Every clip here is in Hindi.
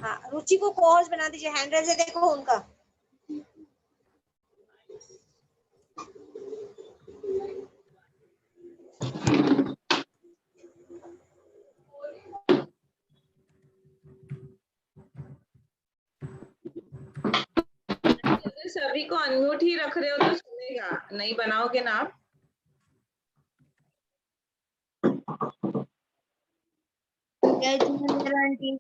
हाँ, रुचि को को-होस्ट बना दीजिए। हैंड रेज है देखो उनका। सभी को अनम्यूट ही रख रहे हो तो सुनेगा, नहीं बनाओगे ना आप। जय जिनेंद्र आंटी।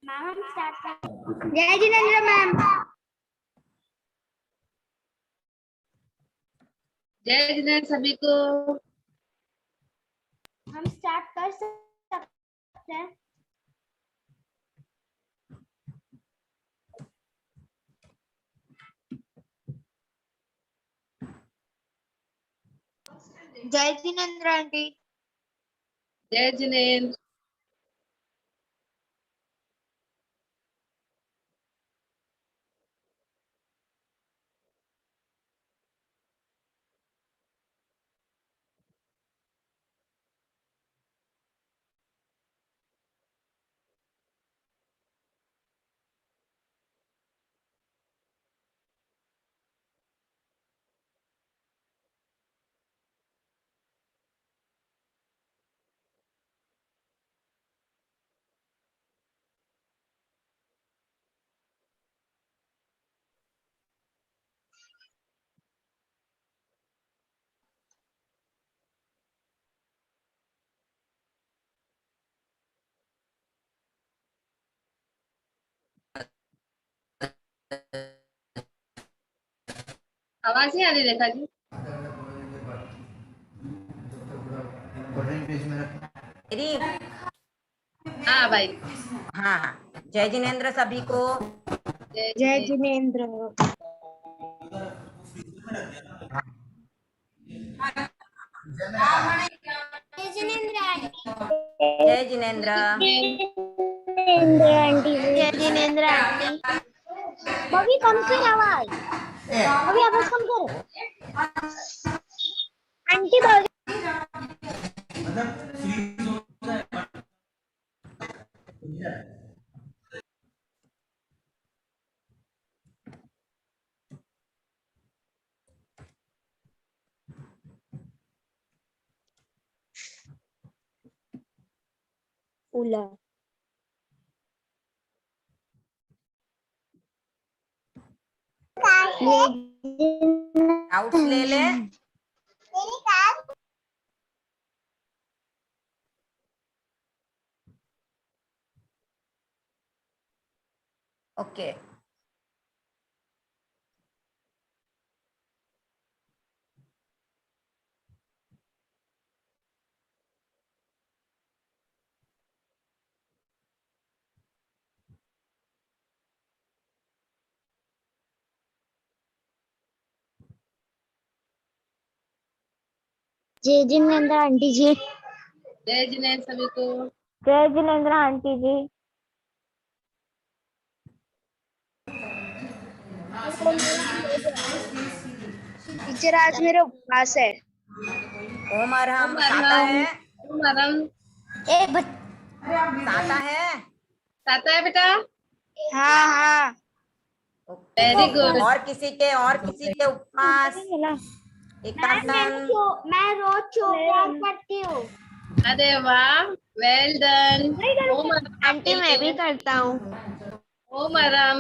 मैम हम स्टार्ट कर। जय जिनेंद्र मैम। जय जिनेंद्र सभी को। हम स्टार्ट कर सकते हैं। जय जिनेंद्र आंटी। जय जिनेंद्र। आवाज नहीं आ रही रेखा जी। हाँ भाई। हाँ हाँ, जय जिनेंद्र सभी को। जय जिनेंद्र। जय जिनेंद्र आंटी। जय जिनेंद्र। जिनेंद्र आंटी। जय जिनेंद्र आंटी। बबी कम कर आवाज। बबी आवाज कम करो। आंटी बोल। उला। आउट्स ले ले। ओके। जय जिनेंद्र आंटी जी। जय जिनेंद्र सभी को। जय जिनेंद्र आंटी जी। टीचर आज मेरा उपवास है। ओम अरहम साता है। ओम अरहम। साता है। साता है बेटा। हाँ हाँ। Very good. और किसी के उपवास। एकांतन। मैं रोज चोकर करती हूँ। अरे वाह, वेल डन। ओम अरहम आंटी मैं भी करता हूँ। ओम अरहम।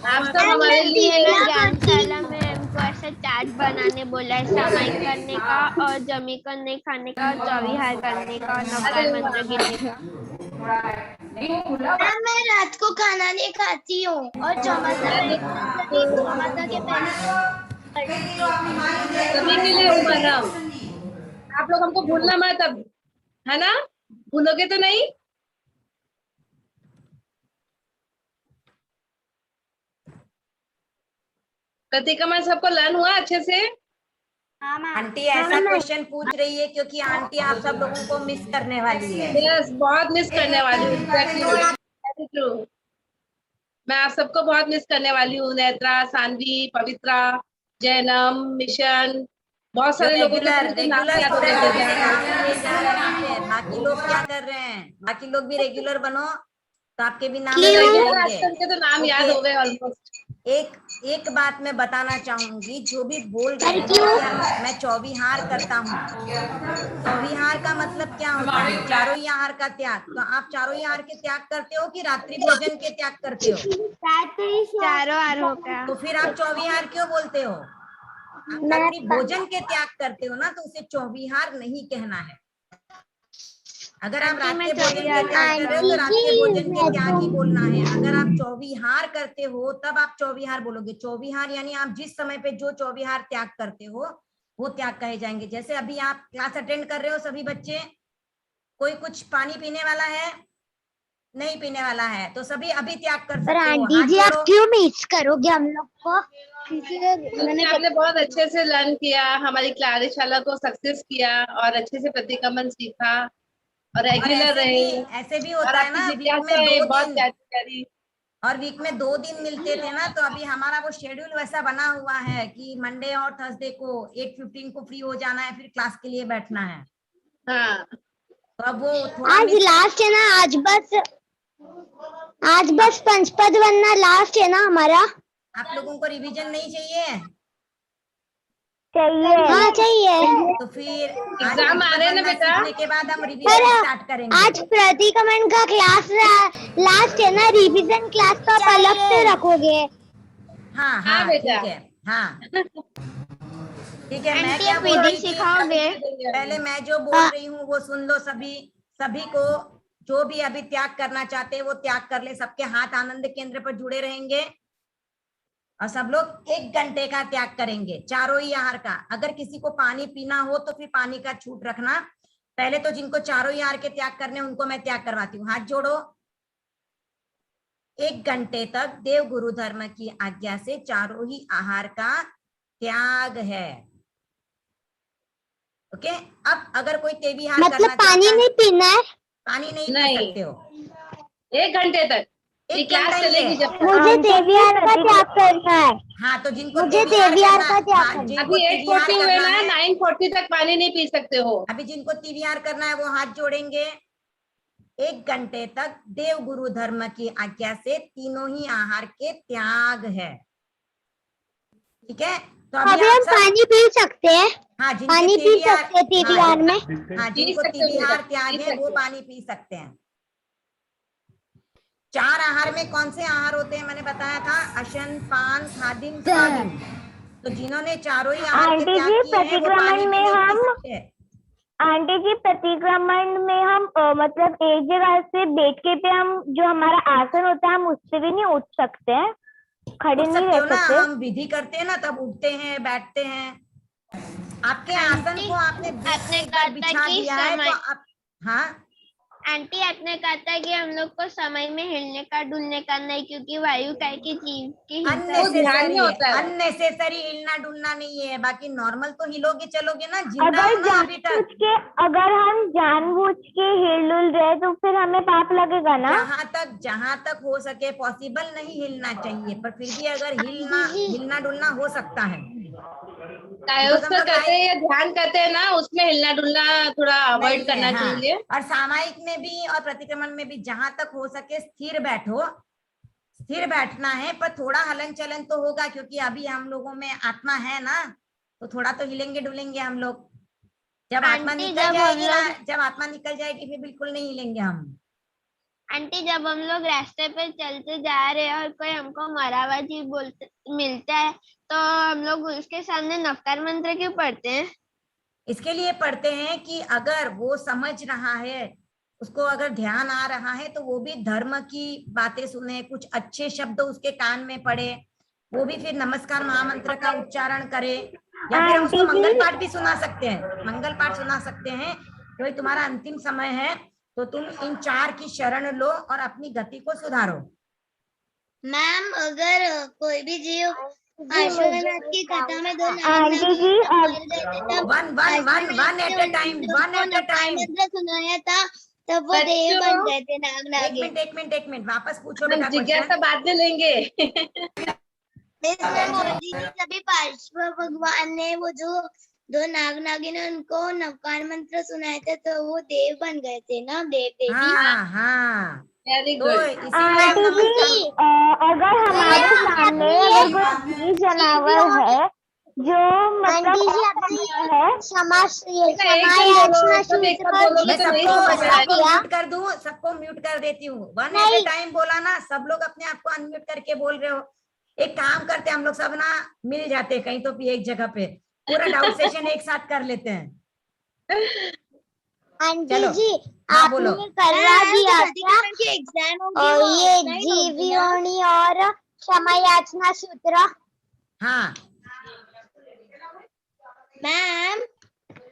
आप सब मैम हमारे लिए ज्ञानशाला में हमको ऐसा चार्ट बनाने बोला है, सामायिक करने का और जमीकरण नहीं खाने का, चौविहार करने का, नवकार मंत्र गिनने का। मैम मैं रात को खाना नहीं खाती हूँ और चौमासा के पहले सभी के लिए मुहर्रम। आप लोग हमको भूलना मत अब, है ना? भूलोगे तो नहीं? कृतिका मैम सबको लर्न हुआ अच्छे से? आंटी ऐसा क्वेश्चन पूछ रही है क्योंकि आंटी आप सब लोगों को मिस करने वाली है। यस, बहुत मिस करने वाली हूँ। Exactly true. मैं आप सबको बहुत मिस करने वाली हूँ। नेत्रा, सानवी, पवित्रा, जैनम, मिशन, बहुत जो सारे लोगों के रेगुलर तो नाम रेगुलर याद हो स्टूडेंट रहे मेरे नाम हैं। लिए जा रहे हैं फिर बाकी लोग क्या कर रहे हैं? बाकी लोग भी रेगुलर बनो तो आपके भी नाम तो लिए रेगुलर जाएंगे। आजकल के तो नाम याद ओके, हो गए ऑलमोस्ट। एक एक बात मैं बताना चाहूंगी, जो भी बोल रहे हैं कि मैं चौवीहार करता हूँ, चौवीहार का मतलब क्या होता है? चारों ही आहार का त्याग। तो आप चारों ही आहार के त्याग करते हो कि रात्रि भोजन के त्याग करते हो? चारों आर हो गया। तो फिर आप चौवीहार क्यों बोलते हो? आप रात्रि भोजन के त्याग करते हो ना, तो उसे चौवीहार नहीं कहना है। अगर आप रात्रि भोजन के त्याग कर रहे हो तो रात्रि भोजन के त्याग ही बोलना है। अगर आप चौवीहार करते हो तब आप चौवीहार बोलोगे। चौवीहार यानी आप जिस समय पे जो चौवीहार त्याग करते हो वो त्याग कहे जाएंगे। जैसे अभी आप क्लास अटेंड कर रहे हो सभी बच्चे, कोई कुछ पानी पीने वाला है? नहीं पीने वाला है तो सभी अभी त्याग कर सकते हो। आंटी हाथ जी आप जोड़ो। क्यों मिस करोगे हम लोग को? क्योंकि आपने बहुत अच्छे से लर्न किया, हमारी कार्यशाला को सक्सेस किया और अच्छे से प्रतिगमन सीखा और और रेगुलर रहे ऐसे भी और होता है आपकी ना, वीक में जिज्ञासाएं दो बहुत दिन प्यारी प्यारी। और वीक में 2 दिन मिलते थे ना, तो अभी हमारा वो शेड्यूल वैसा बना हुआ है कि मंडे और थर्सडे को 8:15 को फ्री हो जाना है, फिर क्लास के लिए बैठना है। हाँ, तो अब वो थोड़ा आज लास्ट है ना, आज बस पंचपद बनना लास्ट है ना हमारा। आप लोगों को रिवीजन नहीं चाहिए? हाँ चाहिए। तो फिर आज एग्जाम आ पंचपद रहे हैं ना बनना बेटा? सीखने के बाद हम रिवीजन स्टार्ट करेंगे। आज प्रतिगमन का क्लास लास्ट है ना, रिवीजन क्लास तो आप अलग से रखोगे। हाँ हाँ हाँ बेटा। ठीक है, हाँ ठीक है। मैं आंटी क्या आप बोल विधि रही थी? सिखाओगे? पहले मैं जो बोल रही हूँ वो सुन लो सभी। सभी को जो भी अभी त्याग करना चाहते हैं वो त्याग कर ले। सबके हाथ आनंद केंद्र पर जुड़े रहेंगे और सब लोग 1 घंटे का त्याग करेंगे चारों ही आहार का। अगर किसी को पानी पीना हो तो फिर पानी का छूट रखना। पहले तो जिनको चारों ही आहार के त्याग करने उनको मैं त्याग करवाती हूँ। हाथ जोड़ो। 1 घंटे तक देव गुरु धर्म की आज्ञा से चारों ही आहार का त्याग है। ओके। अब अगर कोई तेवीहार मतलब करना पानी चाहता है, नहीं पीना है? पानी नहीं पी नहीं, सकते हो 1 घंटे तक ये 1 क्लास घंटा ही चलेगी है। जब तक। मुझे देवियार का त्याग करना है। हाँ तो जिनको मुझे तेवीहार देवियार करना, का त्याग हाँ करना है। जिनको अभी तेवीहार 8:40 हुए करना ना, है, 9:40 तक पानी नहीं पी सकते हो। अभी जिनको तेवीहार करना है वो हाथ जोड़ेंगे। 1 घंटे तक देव गुरु धर्म की आज्ञा से तीनों ही आहार के त्याग है। ठीक है। तो अभी हम आप सब, पानी पी सकते हैं? हाँ जिनके पानी पी तेवीहार, सकते हैं तेवियार में? हाँ पी जिनको सकते हो बेटा, तेवीहार त्याग पी है वो सकते हो। पानी पी सकते हैं। 4 आहार में कौन से आहार होते हैं मैंने बताया था? अशन, पान, खादिम, स्वादिम। तो जिन्होंने चारों ही आहार के आंटी त्याग जी किए हैं वो पानी भी नहीं पी सकते। आंटी जी प्रतिक्रमण में हम मतलब एक जगह से बैठ के पे हम जो हमारा आसन होता है हम उससे भी नहीं उठ सकते हैं? खड़े उठ नहीं सकते हो रह ना, सकते? हम विधि करते हैं ना तब उठते हैं बैठते हैं। आपके आसन को आपने बुक में एक बार बिछा दिया है तो आप, हाँ आंटी आपने कहा था कि हम लोग को समय में हिलने का डुलने का नहीं, क्योंकि वायु काय की जीव की वो ध्यान में अननेसेसरी है, होता है। अननेसेसरी हिलना डुलना नहीं है। बाकी नॉर्मल तो हिलोगे चलोगे ना, जिंदा अगर हो ना अभी तक। अगर हम जानबूझ के हिल डुल रहे तो फिर हमें पाप लगेगा ना? जहां तक हो सके पॉसिबल नहीं हिलना चाहिए, पर फिर भी अगर हिलना डुलना हो सकता है। बिकॉज हम कायोस्कर लोग करते हैं या ध्यान करते हैं ना, उसमें हिलना डुलना थोड़ा अवॉइड नहीं है, करना हाँ। चाहिए। और सामायिक में भी और प्रतिक्रमण में भी जहां तक हो सके स्थिर बैठो। स्थिर बैठना है, पर थोड़ा हलन चलन तो होगा क्योंकि अभी हम लोगों में आत्मा है ना, तो थोड़ा तो हिलेंगे डुलेंगे हम लोग। जब आत्मा आंटी, निकल जाएगी ना, जब आत्मा निकल जाएगी फिर बिल्कुल नहीं हिलेंगे हम। आंटी जब हम लोग रास्ते पे चलते जा रहे हैं और कोई हमको मरावा जी बोलते मिलता है तो हम लोग उसके सामने नमस्कार मंत्र क्यों पढ़ते हैं? इसके लिए पढ़ते हैं कि अगर वो समझ रहा है उसको अगर ध्यान आ रहा है तो वो भी धर्म की बातें सुने, कुछ अच्छे शब्द उसके कान में पड़े, वो भी फिर नमस्कार महामंत्र का उच्चारण करे, या फिर हम उसको मंगल पाठ भी सुना सकते हैं, मंगल पाठ सुना सकते हैं कि भाई तुम्हारा अंतिम समय है तो तुम इन 4 की शरण लो और अपनी गति को सुधारो। मैम अगर कोई भी जीव आश्वनाथ की कथा में 2 वन एट अ टाइम, मंत्र सुनाया था तब वो देव बन गए थे नाग नागिन। एक मिनट वापस पूछो हम बेटा जिज्ञासा क्वेश्चन। बाद में लेंगे। इसमें मोदी जी सभी पार्श्व भगवान ने वो जो 2 नाग नागिन है उनको नवकार मंत्र सुनाए थे तो वो देव बन गए थे ना, देव देवी। हाँ वेरी तो गुड। इसीलिए हम नमस्कार। अगर हमारे सामने अगर कोई जीव जानवर है जो मतलब है सबको म्यूट कर देती हूँ। 1 एट अ टाइम बोला ना, सब लोग अपने आप को अनम्यूट करके बोल रहे हो। एक काम करते हैं हम लोग सब ना, मिल जाते हैं कहीं तो भी एक जगह पे, पूरा डाउट सेशन एक साथ कर लेते हैं। आंटी जी हाँ, बोलो। आपने करवा दिया क्या और ये जीव योनि और क्षमा याचना सूत्र? हाँ मैम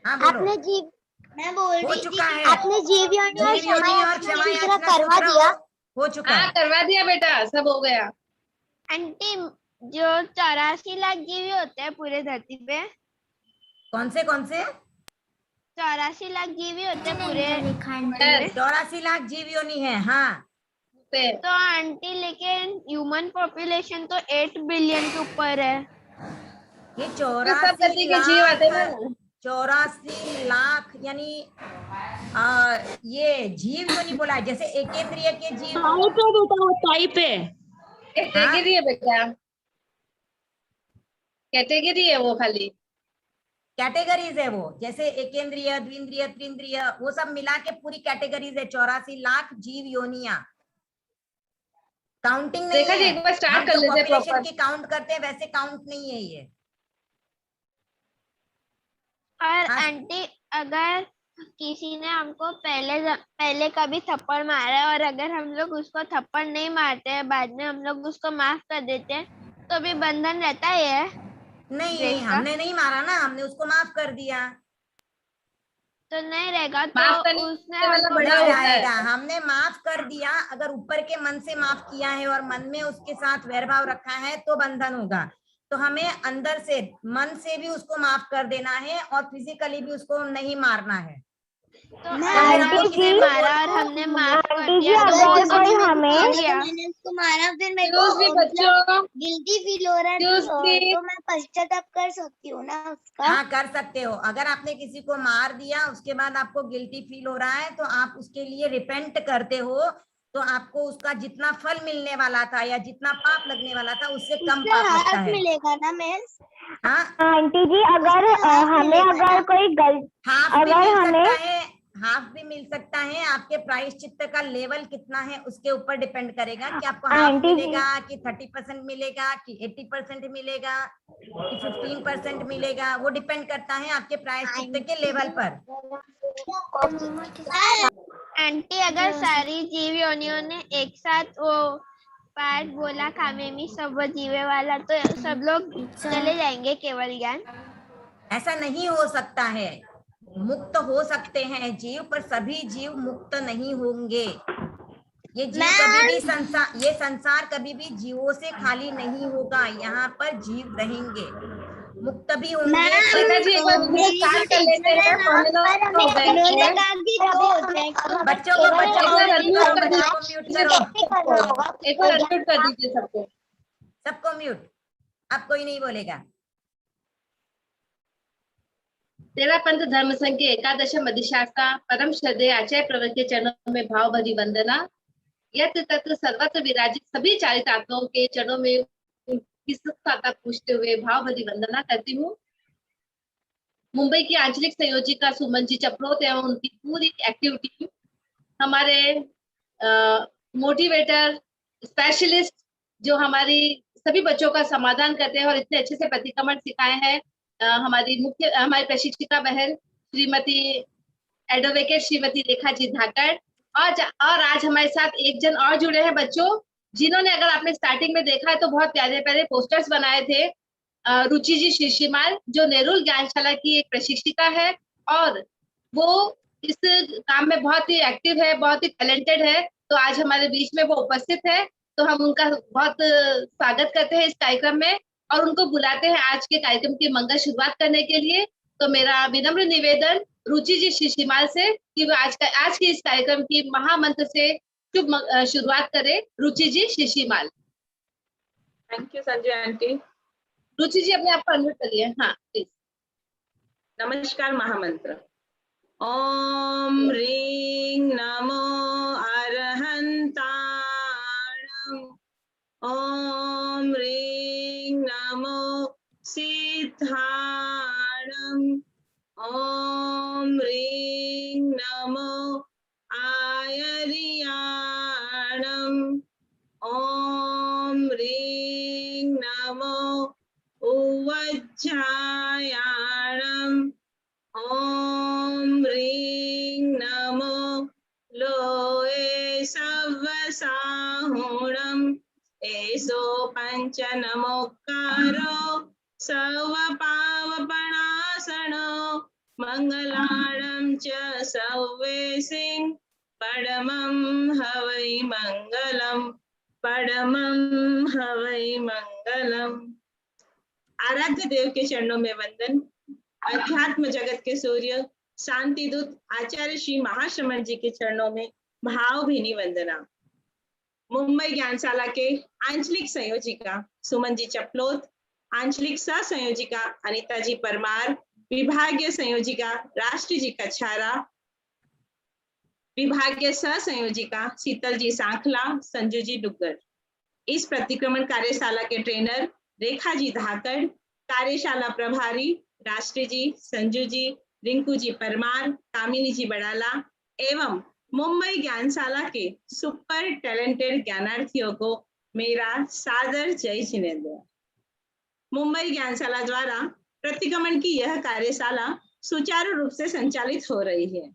हाँ बोलो। आपने जीव, मैं बोल हो रही चुका थी है, आपने जीव योनि और जीव योनि और क्षमा सूत्र याचना करवा सूत्र दिया? हो चुका हाँ है। करवा दिया बेटा, सब हो गया। आंटी जो 84 लाख जीव होते हैं पूरे धरती पे, कौन से 84 लाख जीव होते हैं पूरे। 84 लाख जीव योनि है। हाँ तो आंटी लेकिन ह्यूमन पॉपुलेशन तो 8 बिलियन के ऊपर है। ये सब गति के जीव आते हैं ना। 84 लाख यानी ये जीव योनि बोला है, जैसे एकेंद्रिय के जीव। कैटेगरी है बेटा, कैटेगरी है वो, खाली कैटेगरीज है वो, जैसे एकेंद्रिय, द्विंद्रिय, त्रिंद्रिय, वो सब मिला के पूरी कैटेगरीज है। 84 लाख जीव योनिया। काउंटिंग नहीं देखा जी, है। एक बार स्टार्ट हम कर जो लेते हैं पॉपुलेशन प्रॉपर। की काउंट करते हैं वैसे काउंट नहीं है ये। और हाँ। आंटी अगर किसी ने हमको पहले कभी थप्पड़ मारा है और अगर हम लोग उसको थप्पड़ नहीं मारते हैं, बाद में हम लोग उसको माफ कर देते हैं, तो भी बंधन रहता है? नहीं, देश का? हमने नहीं मारा ना, हमने उसको माफ कर दिया। तो नहीं रहेगा, माफ तो करने उसने वाला हमको बड़ा नहीं होता है। रहेगा। हमने माफ कर दिया, अगर ऊपर के मन से माफ किया है और मन में उसके साथ वैरभाव रखा है तो बंधन होगा। तो हमें अंदर से, मन से भी उसको माफ कर देना है और फिजिकली भी उसको नहीं मारना है। तो अगर हमको किसी ने मारा और हमने माफ कर आंटी जी दिया तो अगर वो कोई भी हमें मैंने उसको मारा, फिर मेरे Excuse me, बच्चों, गिल्टी फील हो रहा है, Excuse me. तो मैं पश्चाताप कर सकती हूँ ना उसका? हाँ कर सकते हो। अगर आपने किसी को मार दिया उसके बाद आपको गिल्टी फील हो रहा है तो आप उसके लिए रिपेंट करते हो, तो आपको उसका जितना फल मिलने वाला था या जितना पाप लगने वाला था उससे कम उससे पाप लगता हाफ है। मिलेगा ना मिस? हाँ, आंटी जी अगर हमें अगर कोई हाफ भी अगर मिल हमें सकता है, हाफ भी मिल सकता है। आपके प्रायश्चित्त का लेवल कितना है उसके ऊपर डिपेंड करेगा कि आपको हाफ आंटी जी। मिलेगा कि 30% मिलेगा कि 80% मिलेगा कि 15% मिलेगा, वो डिपेंड करता है आपके प्रायश्चित्त के लेवल पर। आंटी अगर सारी जीव योनियों ने एक साथ वो पाठ बोला कामेमी सब जीवे वाला, तो सब लोग चले जाएंगे केवल ज्ञान? ऐसा नहीं हो सकता है। मुक्त हो सकते हैं जीव, पर सभी जीव मुक्त नहीं होंगे। ये जीव कभी भी ये संसार कभी भी जीवों से खाली नहीं होगा। यहाँ पर जीव रहेंगे, मुक्त भी होंगे। बेटा जी एक बार वीडियो स्टार्ट कर लेते हैं, पढ़ने दो हो गए। बच्चों को म्यूट करो। एक बार अनम्यूट कर दीजिए सबको। सबको म्यूट। अब कोई नहीं बोलेगा। तेरा पंथ धर्म संघ के एकादश अधिशास्ता परम श्रद्धेय आचार्य प्रवर के चरणों में भाव भरी वंदना। यत्र तत्र सर्वत्र विराजित सभी चारितात्माओं के चरणों में उनकी सत्ता पूछते हुए भाव भरी वंदना करती हूँ। मुंबई की आंचलिक संयोजिका सुमन जी चपड़ोत एवं उनकी पूरी एक्टिव टीम, हमारे मोटिवेटर स्पेशलिस्ट जो हमारी सभी बच्चों का समाधान करते हैं और इतने अच्छे से प्रतिक्रमण सिखाए हैं, हमारी प्रशिक्षिका बहन श्रीमती एडवोकेट श्रीमती रेखा जी धाकड़, और आज हमारे साथ एक जन और जुड़े हैं बच्चों, जिन्होंने, अगर आपने स्टार्टिंग में देखा है तो बहुत प्यारे प्यारे पोस्टर्स बनाए थे। रुचि जी शीशीमाल, जो नेरुल ज्ञानशाला की एक प्रशिक्षिका है, और वो इस काम में बहुत ही एक्टिव है, बहुत ही टैलेंटेड है। तो आज हमारे बीच में वो उपस्थित है, तो हम उनका बहुत स्वागत करते हैं इस कार्यक्रम में, और उनको बुलाते हैं आज के कार्यक्रम की मंगल शुरुआत करने के लिए। तो मेरा विनम्र निवेदन रुचि जी शीशीमाल से कि वो आज के इस कार्यक्रम की महामंत्र से शुभ शुरुआत करें। रुचि जी शीशीमाल। Thank you Sanjay aunty. Ruchi ji अपने आप को अनम्यूट करिए। हाँ प्लीज। नमस्कार महामंत्र। ओम ह्रीं नमो अरहंताणं। ओम ह्रीं नमो सिद्धाणं। ओम ह्रीं नमो आयर्याणं। ओम ह्रीं नमो उवज्झायाणं। ओम ह्रीं नमो लोये सव्वसाहुणं। एषो पंच नमोकारो सर्वपावपणासनो। मंगलाणं च सव्वेसिं परमं हवै मंगलम्। परमं हवै मंगलम्। आराध्य देव के चरणों में वंदन। अध्यात्म जगत के सूर्य शांति दूत आचार्य श्री महाश्रमण जी के चरणों में भावभीनी वंदना। मुंबई ज्ञानशाला के आंचलिक संयोजिका सुमन जी चपलोत, आंचलिक सह संयोजिका अनिता जी परमार, विभागीय संयोजिका राष्ट्रीय जी कछारा, विभागीय सह संयोजिका शीतल जी सांखला, संजू जी डुग्गर। इस प्रतिक्रमण कार्यशाला के ट्रेनर रेखा जी धाकड़, कार्यशाला प्रभारी राष्ट्रीय जी, संजू जी, रिंकू जी परमार, कामिनी जी बड़ाला एवं मुंबई ज्ञानशाला के सुपर टैलेंटेड ज्ञानार्थियों को मेरा सादर जय जिनेंद्र। मुंबई ज्ञानशाला द्वारा प्रतिक्रमण की यह कार्यशाला सुचारू रूप से संचालित हो रही है।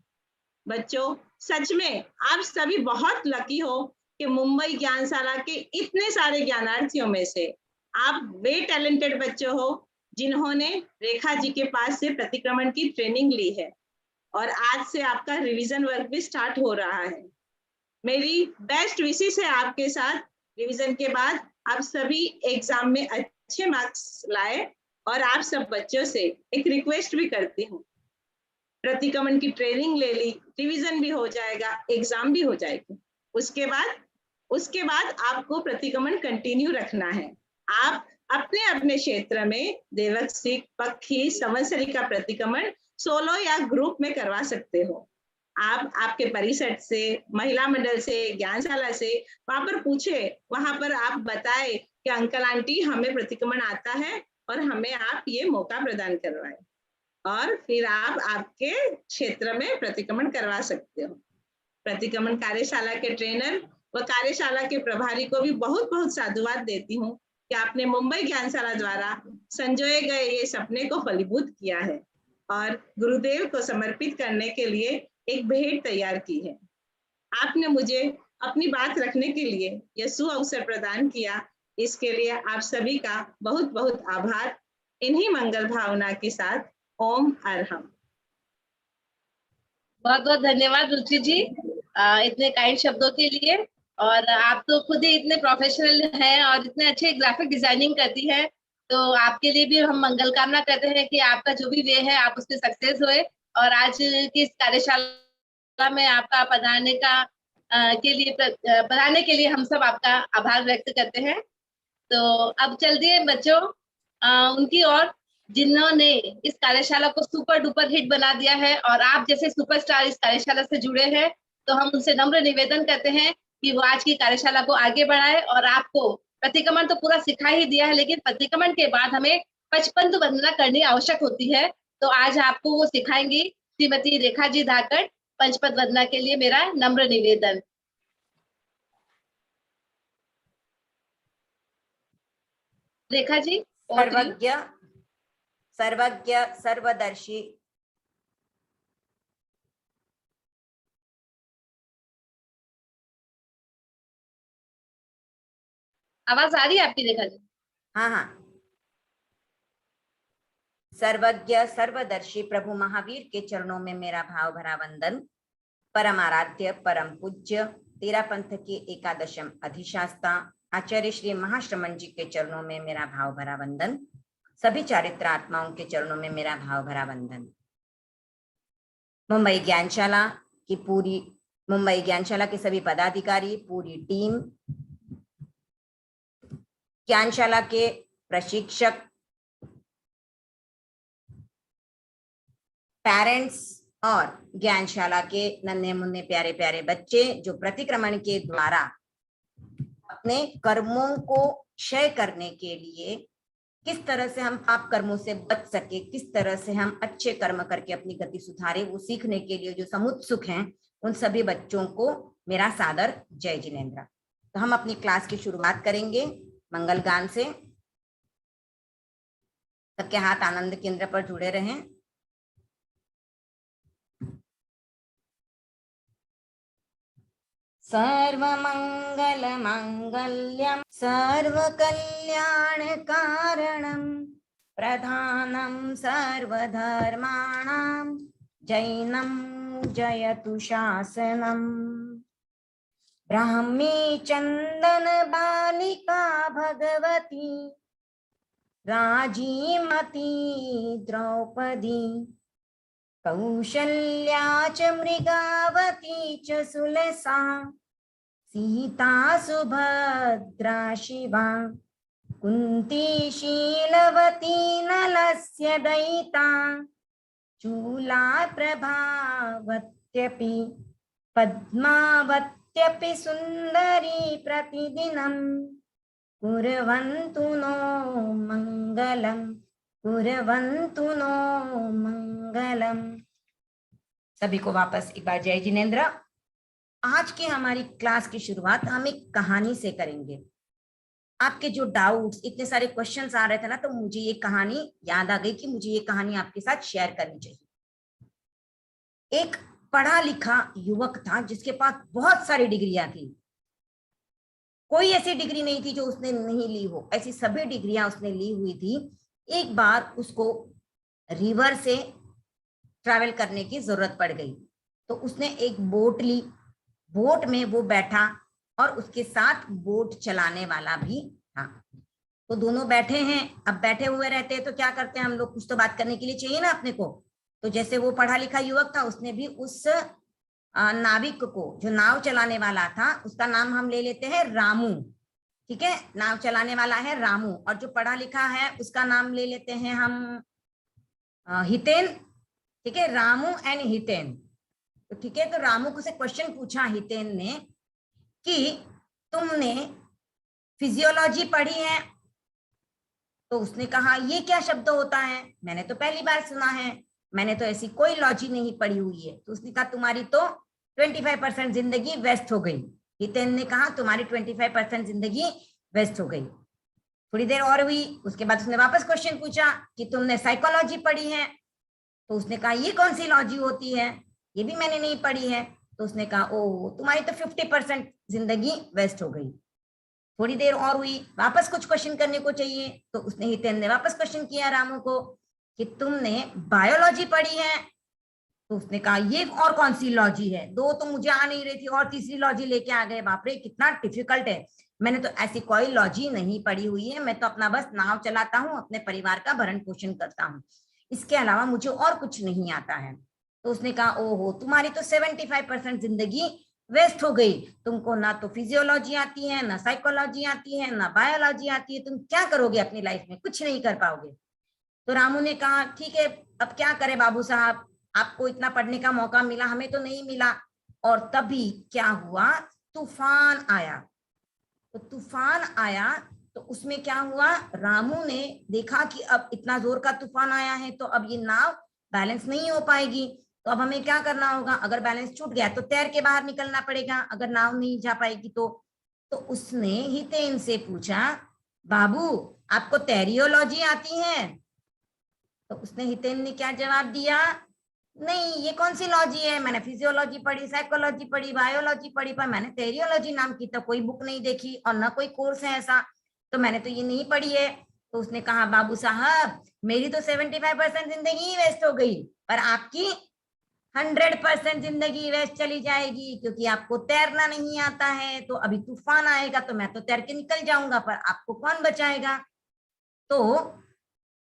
बच्चों, सच में आप सभी बहुत लकी हो कि मुंबई ज्ञानशाला के इतने सारे ज्ञानार्थियों में से आप वे टैलेंटेड बच्चे हो जिन्होंने रेखा जी के पास से प्रतिक्रमण की ट्रेनिंग ली है, और आज से आपका रिवीजन वर्क भी स्टार्ट हो रहा है। मेरी बेस्ट विशेष है आपके साथ। रिवीजन के बाद आप सभी एग्जाम में अच्छे मार्क्स लाए, और आप सब बच्चों से एक रिक्वेस्ट भी करती हूँ, प्रतिक्रमण की ट्रेनिंग ले ली, रिवीजन भी हो जाएगा, एग्जाम भी हो जाएगी। उसके बाद आपको प्रतिक्रमण कंटिन्यू रखना है। आप अपने अपने क्षेत्र में देवक्षिक, पक्षी, संवत्सरी का प्रतिक्रमण सोलो या ग्रुप में करवा सकते हो। आप आपके परिषद से, महिला मंडल से, ज्ञानशाला से वहां पर पूछे, वहां पर आप बताए कि अंकल आंटी हमें प्रतिक्रमण आता है और हमें आप ये मौका प्रदान करवाए, और फिर आप आपके क्षेत्र में प्रतिक्रमण करवा सकते हो। प्रतिक्रमण कार्यशाला के ट्रेनर व कार्यशाला के प्रभारी को भी बहुत बहुत साधुवाद देती हूँ कि आपने मुंबई ज्ञानशाला द्वारा संजोए गए ये सपने को फलीभूत किया है और गुरुदेव को समर्पित करने के लिए एक भेंट तैयार की है। आपने मुझे अपनी बात रखने के लिए यह सुअवसर प्रदान किया, इसके लिए आप सभी का बहुत बहुत आभार। इन्हीं मंगल भावना के साथ ओम अरहम। बहुत बहुत धन्यवाद रुचि जी इतने काइंड शब्दों के लिए। और आप तो खुद ही इतने प्रोफेशनल हैं और इतने अच्छे ग्राफिक डिजाइनिंग करती हैं, तो आपके लिए भी हम मंगल कामना करते हैं कि आपका जो भी वे है आप उसमें सक्सेस हुए। और आज की इस कार्यशाला में आपका पधारने के लिए हम सब आपका आभार व्यक्त करते हैं। तो अब चलिए बच्चों उनकी ओर, जिन्होंने इस कार्यशाला को सुपर डुपर हिट बना दिया है, और आप जैसे सुपरस्टार इस कार्यशाला से जुड़े हैं, तो हम उनसे नम्र निवेदन करते हैं कि वो आज की कार्यशाला को आगे बढ़ाए। और आपको प्रतिक्रमण तो पूरा सिखा ही दिया है, लेकिन प्रतिक्रमण के बाद हमें पंचपंत वंदना करनी आवश्यक होती है, तो आज आपको वो सिखाएंगी श्रीमती रेखा जी धाकड़। पंचपद वंदना के लिए मेरा नम्र निवेदन। रेखा जी। सर्वज्ञ, सर्वदर्शी, आवाज आ रही है आपकी रेखा जी? हाँ हाँ। सर्वज्ञ सर्वदर्शी प्रभु महावीर के चरणों में मेरा भाव भरा वंदन। परम आराध्य परम पूज्य तेरा पंथ के एकादशम अधिशास्ता आचार्य श्री महाश्रमण जी के चरणों में मेरा भाव भरा वंदन। सभी चारित्र आत्माओं के चरणों में मेरा भाव भरा वंदन। मुंबई ज्ञानशाला के सभी पदाधिकारी, पूरी टीम, ज्ञानशाला के प्रशिक्षक, पेरेंट्स और ज्ञानशाला के नन्हे मुन्ने प्यारे प्यारे बच्चे जो प्रतिक्रमण के द्वारा अपने कर्मों को क्षय करने के लिए किस तरह से हम पाप कर्मों से बच सके, किस तरह से हम अच्छे कर्म करके अपनी गति सुधारे, वो सीखने के लिए जो समुत्सुक हैं, उन सभी बच्चों को मेरा सादर जय जिनेंद्र। तो हम अपनी क्लास की शुरुआत करेंगे मंगल गान से। सबके हाथ आनंद केंद्र पर जुड़े रहें। सर्वमंगल मांगल्यं सर्वकल्याणकारणं प्रधानं सर्वधर्माणां जैनं जयतु शासनम्। ब्राह्मी चंदन बालिका भगवती राजीमती द्रौपदी कौशल्या च मृगावती च सुलसा सीता सुभद्रा शिवा कुन्ती शीलवती नलस्य दयिता चूला प्रभावत्यपि पद्मावत्यपि सुन्दरी प्रतिदिनं कुर्वन्तु नो मंगलम्, कुर्वन्तु नो मंगलम। सभी को वापस एक बार जय जिनेंद्र। आज की हमारी क्लास की शुरुआत हम एक कहानी से करेंगे। आपके जो डाउट्स, इतने सारे क्वेश्चंस आ रहे थे ना, तो मुझे ये कहानी याद आ गई कि मुझे ये कहानी आपके साथ शेयर करनी चाहिए। एक पढ़ा लिखा युवक था जिसके पास बहुत सारी डिग्रियां थी। कोई ऐसी डिग्री नहीं थी जो उसने नहीं ली हो, ऐसी सभी डिग्रियां उसने ली हुई थी। एक बार उसको रिवर से ट्रैवल करने की जरूरत पड़ गई, तो उसने एक बोट ली। बोट में वो बैठा और उसके साथ बोट चलाने वाला भी था। तो दोनों बैठे हैं। अब बैठे हुए रहते हैं तो क्या करते हैं हम लोग, कुछ तो बात करने के लिए चाहिए ना अपने को। तो जैसे वो पढ़ा लिखा युवक था, उसने भी उस नाविक को, जो नाव चलाने वाला था, उसका नाम हम ले लेते हैं रामू। ठीक है, नाव चलाने वाला है रामू, और जो पढ़ा लिखा है उसका नाम ले लेते हैं हम हितेन। ठीक है, रामू एंड हितेन। तो ठीक है, तो रामू को से क्वेश्चन पूछा हितेन ने कि तुमने फिजियोलॉजी पढ़ी है? तो उसने कहा ये क्या शब्द होता है, मैंने तो पहली बार सुना है, मैंने तो ऐसी कोई लॉजी नहीं पढ़ी हुई है। तो उसने कहा तुम्हारी तो 25% जिंदगी वेस्ट हो गई। हितेन ने कहा तुम्हारी 25% जिंदगी वेस्ट हो गई। थोड़ी देर और हुई, उसके बाद उसने वापस क्वेश्चन पूछा कि तुमने साइकोलॉजी पढ़ी है? तो उसने कहा ये कौन सी लॉजी होती है, ये भी मैंने नहीं पढ़ी है। तो उसने कहा ओ तुम्हारी तो 50% जिंदगी वेस्ट हो गई। थोड़ी देर और हुई, वापस कुछ क्वेश्चन करने को चाहिए। तो उसने हितेन ने वापस क्वेश्चन किया रामू को कि तुमने बायोलॉजी पढ़ी है? तो उसने कहा ये और कौन सी लॉजी है, दो तो मुझे आ नहीं रही थी और तीसरी लॉजी लेके आ गए, बाप रे कितना डिफिकल्ट है। मैंने तो ऐसी कोई लॉजी नहीं पढ़ी हुई है, मैं तो अपना बस नाव चलाता हूँ, अपने परिवार का भरण पोषण करता हूँ, इसके अलावा मुझे और कुछ नहीं आता है। तो उसने कहा ओहो तुम्हारी तो 75% जिंदगी वेस्ट हो गई, तुमको ना तो फिजियोलॉजी आती है, ना साइकोलॉजी आती है, ना बायोलॉजी आती है, तुम क्या करोगे अपनी लाइफ में, कुछ नहीं कर पाओगे। तो रामू ने कहा ठीक है अब क्या करें बाबू साहब, आपको इतना पढ़ने का मौका मिला, हमें तो नहीं मिला। और तभी क्या हुआ, तूफान आया। तो तूफान आया तो उसमें क्या हुआ, रामू ने देखा कि अब इतना जोर का तूफान आया है तो अब ये नाव बैलेंस नहीं हो पाएगी। तो अब हमें क्या करना होगा, अगर बैलेंस छूट गया तो तैर के बाहर निकलना पड़ेगा, अगर नाव नहीं जा पाएगी तो उसने हितेन से पूछा बाबू आपको टेरियोलॉजी आती है? तो उसने हितेन ने क्या जवाब दिया, नहीं ये कौन सी लॉजी है, मैंने फिजियोलॉजी पढ़ी, साइकोलॉजी पढ़ी, बायोलॉजी पढ़ी, पर मैंने टेरियोलॉजी नाम की तो कोई बुक नहीं देखी और ना कोई कोर्स है ऐसा तो मैंने तो ये नहीं पढ़ी है। तो उसने कहा बाबू साहब मेरी तो 75% जिंदगी ही वेस्ट हो गई, पर आपकी 100% जिंदगी वेस्ट चली जाएगी, क्योंकि आपको तैरना नहीं आता है। तो अभी तूफान आएगा तो मैं तो तैर के निकल जाऊंगा, पर आपको कौन बचाएगा। तो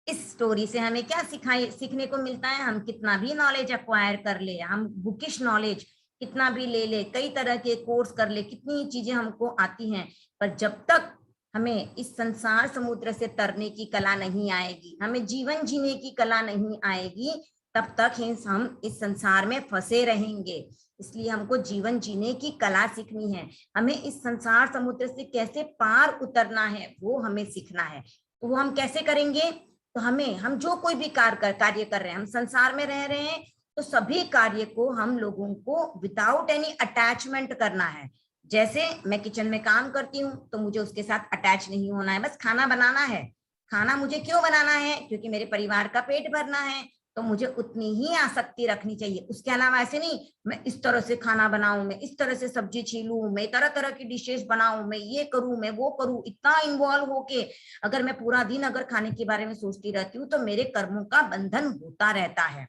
इस स्टोरी से हमें क्या सीखने को मिलता है, हम कितना भी नॉलेज एक्वायर कर ले, हम बुकिश नॉलेज कितना भी ले ले, कई तरह के कोर्स कर ले, कितनी चीजें हमको आती हैं, पर जब तक हमें इस संसार समुद्र से तरने की कला नहीं आएगी, हमें जीवन जीने की कला नहीं आएगी, तब तक हम इस संसार में फंसे रहेंगे। इसलिए हमको जीवन जीने की कला सीखनी है, हमें इस संसार समुद्र से कैसे पार उतरना है वो हमें सीखना है। तो वो हम कैसे करेंगे, तो हम जो कोई भी कार्य कर रहे हैं, हम संसार में रह रहे हैं, तो सभी कार्य को हम लोगों को विदाउट एनी अटैचमेंट करना है। जैसे मैं किचन में काम करती हूँ तो मुझे उसके साथ अटैच नहीं होना है, बस खाना बनाना है। खाना मुझे क्यों बनाना है, क्योंकि मेरे परिवार का पेट भरना है, तो मुझे उतनी ही आसक्ति रखनी चाहिए। उसके अलावा ऐसे नहीं मैं इस तरह से खाना बनाऊं, मैं इस तरह से सब्जी छीलूं, मैं तरह तरह की डिशेस बनाऊं, मैं ये करूं, मैं वो करूं, इतना इन्वॉल्व होके अगर मैं पूरा दिन अगर खाने के बारे में सोचती रहती हूँ तो मेरे कर्मों का बंधन होता रहता है।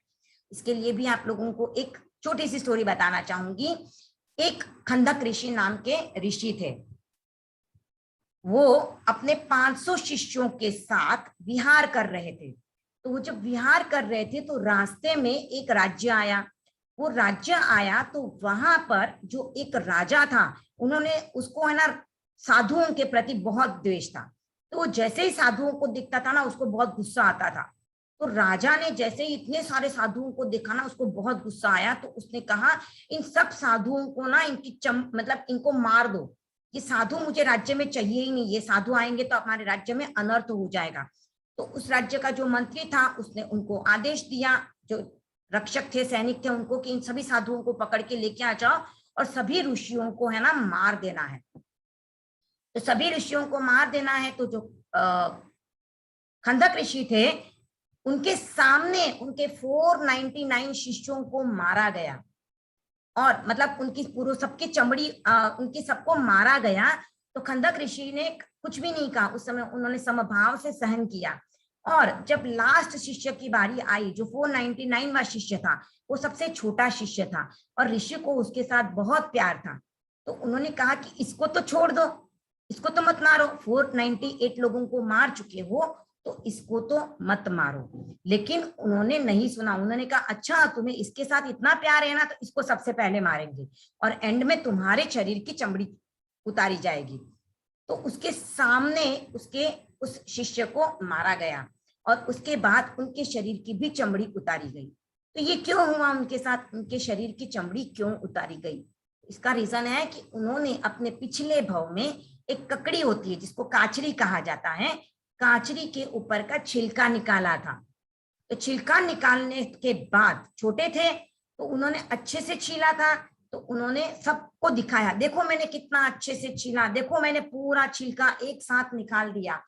इसके लिए भी आप लोगों को एक छोटी सी स्टोरी बताना चाहूंगी। एक खंदक ऋषि नाम के ऋषि थे, वो अपने 500 शिष्यों के साथ विहार कर रहे थे। तो वो जब विहार कर रहे थे तो रास्ते में एक राज्य आया। वो राज्य आया तो वहां पर जो एक राजा था, उन्होंने उसको है ना साधुओं के प्रति बहुत द्वेष था। तो वो जैसे ही साधुओं को दिखता था ना उसको बहुत गुस्सा आता था। तो राजा ने जैसे ही इतने सारे साधुओं को देखा ना उसको बहुत गुस्सा आया। तो उसने कहा इन सब साधुओं को ना इनकी मतलब इनको मार दो, ये साधु मुझे राज्य में चाहिए ही नहीं, ये साधु आएंगे तो हमारे राज्य में अनर्थ हो जाएगा। तो उस राज्य का जो मंत्री था उसने उनको आदेश दिया, जो रक्षक थे सैनिक थे उनको, कि इन सभी साधुओं को पकड़ के लेके आ जाओ और सभी ऋषियों को है ना मार देना है। तो सभी ऋषियों को मार देना है। तो जो खंदक ऋषि थे उनके सामने उनके 499 शिष्यों को मारा गया, और मतलब उनकी पूरी सबकी चमड़ी उनकी सबको मारा गया। तो खंदक ऋषि ने कुछ भी नहीं कहा, उस समय उन्होंने समभाव से सहन किया। और जब लास्ट शिष्य की बारी आई, जो 499वां शिष्य था, वो सबसे छोटा शिष्य था और ऋषि को उसके साथ बहुत प्यार था। तो उन्होंने कहा कि इसको तो छोड़ दो, इसको तो मत मारो, 498 लोगों को मार चुके हो तो इसको तो मत मारो। लेकिन उन्होंने नहीं सुना, उन्होंने कहा अच्छा तुम्हें इसके साथ इतना प्यार है ना तो इसको सबसे पहले मारेंगे और एंड में तुम्हारे शरीर की चमड़ी उतारी जाएगी। तो उसके सामने उसके उस शिष्य को मारा गया और उसके बाद उनके शरीर की भी चमड़ी उतारी गई। तो ये क्यों हुआ उनके साथ, उनके शरीर की चमड़ी क्यों उतारी गई? इसका रीजन है कि उन्होंने अपने पिछले भव में एक ककड़ी होती है जिसको काचरी कहा जाता है, काचरी के ऊपर का छिलका निकाला था। तो छिलका निकालने के बाद छोटे थे तो उन्होंने अच्छे से छीला था, तो उन्होंने सबको दिखाया देखो मैंने कितना अच्छे से छीला, देखो मैंने पूरा छिलका एक साथ निकाल दिया।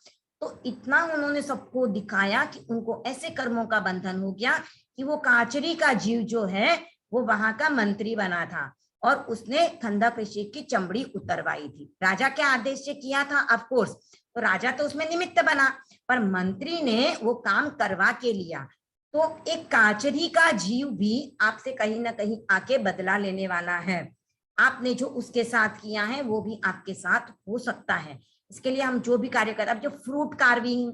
तो इतना उन्होंने सबको दिखाया कि उनको ऐसे कर्मों का बंधन हो गया कि वो काचरी का जीव जो है वो वहां का मंत्री बना था और उसने खंदक ऋषि की चमड़ी उतरवाई थी। राजा के आदेश से किया था ऑफ कोर्स, तो राजा तो उसमें निमित्त बना, पर मंत्री ने वो काम करवा के लिया। तो एक काचरी का जीव भी आपसे कहीं ना कहीं आके बदला लेने वाला है। आपने जो उसके साथ किया है वो भी आपके साथ हो सकता है। इसके लिए हम जो भी कार्य करते, अब जो फ्रूट कार्विंग,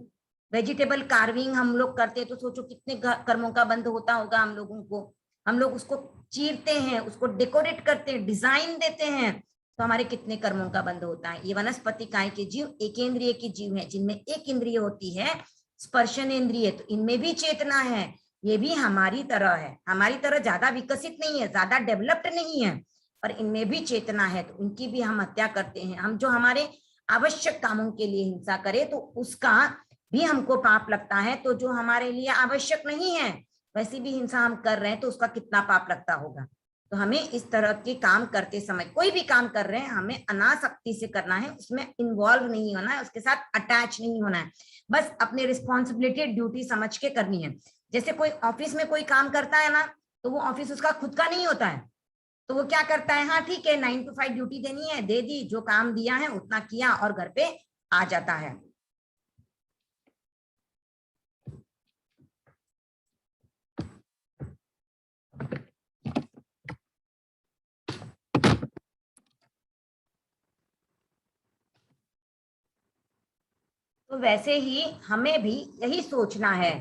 वेजिटेबल कार्विंग हम लोग करते हैं तो सोचो कितने कर्मों का बंध होता होगा हम लोगों को। हम लोग उसको चीरते हैं, उसको डेकोरेट करते हैं, डिजाइन देते हैं, तो हमारे कितने कर्मों का बंध होता है। ये वनस्पति काय के जीव एकेंद्रिय के जीव हैं, जिनमें एक इंद्रिय होती है स्पर्शन इंद्रिय, तो इनमें भी चेतना है। ये भी हमारी तरह है, हमारी तरह ज्यादा विकसित नहीं है, ज्यादा डेवलप्ड नहीं है, पर इनमें भी चेतना है, तो उनकी भी हम हत्या करते हैं। हम जो हमारे आवश्यक कामों के लिए हिंसा करें तो उसका भी हमको पाप लगता है, तो जो हमारे लिए आवश्यक नहीं है वैसी भी हिंसा हम कर रहे हैं तो उसका कितना पाप लगता होगा। तो हमें इस तरह के काम करते समय, कोई भी काम कर रहे हैं हमें अनासक्ति से करना है, उसमें इन्वॉल्व नहीं होना है, उसके साथ अटैच नहीं होना है, बस अपनी रिस्पॉन्सिबिलिटी ड्यूटी समझ के करनी है। जैसे कोई ऑफिस में कोई काम करता है ना, तो वो ऑफिस उसका खुद का नहीं होता है, तो वो क्या करता है, हाँ ठीक है 9 to 5 ड्यूटी देनी है, दे दी, जो काम दिया है उतना किया और घर पे आ जाता है। तो वैसे ही हमें भी यही सोचना है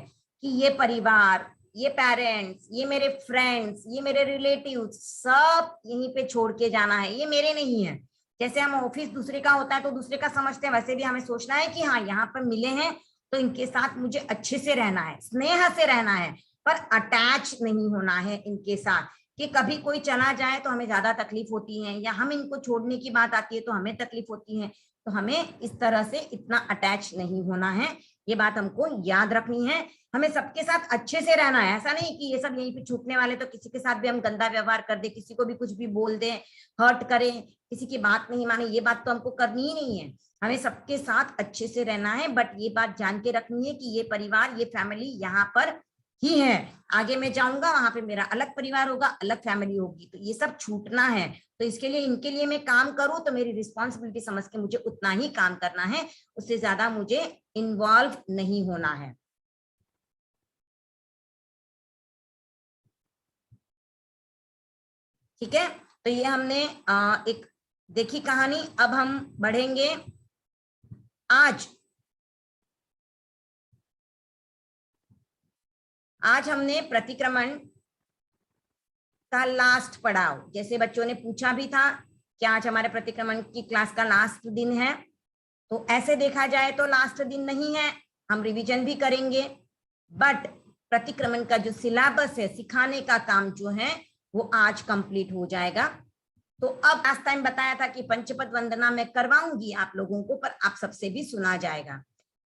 कि ये परिवार, ये पेरेंट्स, ये मेरे फ्रेंड्स, ये मेरे रिलेटिव्स सब यहीं पे छोड़ के जाना है, ये मेरे नहीं है। जैसे हम ऑफिस दूसरे का होता है तो दूसरे का समझते हैं, वैसे भी हमें सोचना है कि हाँ यहाँ पर मिले हैं तो इनके साथ मुझे अच्छे से रहना है, स्नेह से रहना है, पर अटैच नहीं होना है इनके साथ कि कभी कोई चला जाए तो हमें ज्यादा तकलीफ होती है, या हम इनको छोड़ने की बात आती है तो हमें तकलीफ होती है। तो हमें इस तरह से इतना अटैच नहीं होना है, ये बात हमको याद रखनी है। हमें सबके साथ अच्छे से रहना है, ऐसा नहीं कि ये सब यहीं पे छूटने वाले तो किसी के साथ भी हम गंदा व्यवहार कर दे, किसी को भी कुछ भी बोल दे, हर्ट करें, किसी की बात नहीं माने, ये बात तो हमको करनी ही नहीं है। हमें सबके साथ अच्छे से रहना है, बट ये बात जान के रखनी है कि ये परिवार, ये फैमिली यहाँ पर ही है, आगे मैं जाऊंगा वहां पे मेरा अलग परिवार होगा, अलग फैमिली होगी, तो ये सब छूटना है। तो इसके लिए इनके लिए मैं काम करूं तो मेरी रिस्पॉन्सिबिलिटी समझ के मुझे उतना ही काम करना है, उससे ज्यादा मुझे इन्वॉल्व नहीं होना है। ठीक है, तो ये हमने एक देखी कहानी। अब हम बढ़ेंगे आज हमने प्रतिक्रमण का लास्ट पड़ाव, जैसे बच्चों ने पूछा भी था कि आज हमारे प्रतिक्रमण की क्लास का लास्ट दिन है, तो ऐसे देखा जाए तो लास्ट दिन नहीं है, हम रिवीजन भी करेंगे, बट प्रतिक्रमण का जो सिलेबस है, सिखाने का काम जो है वो आज कंप्लीट हो जाएगा। तो अब लास्ट टाइम बताया था कि पंचपद वंदना मैं करवाऊंगी आप लोगों को, पर आप सबसे भी सुना जाएगा।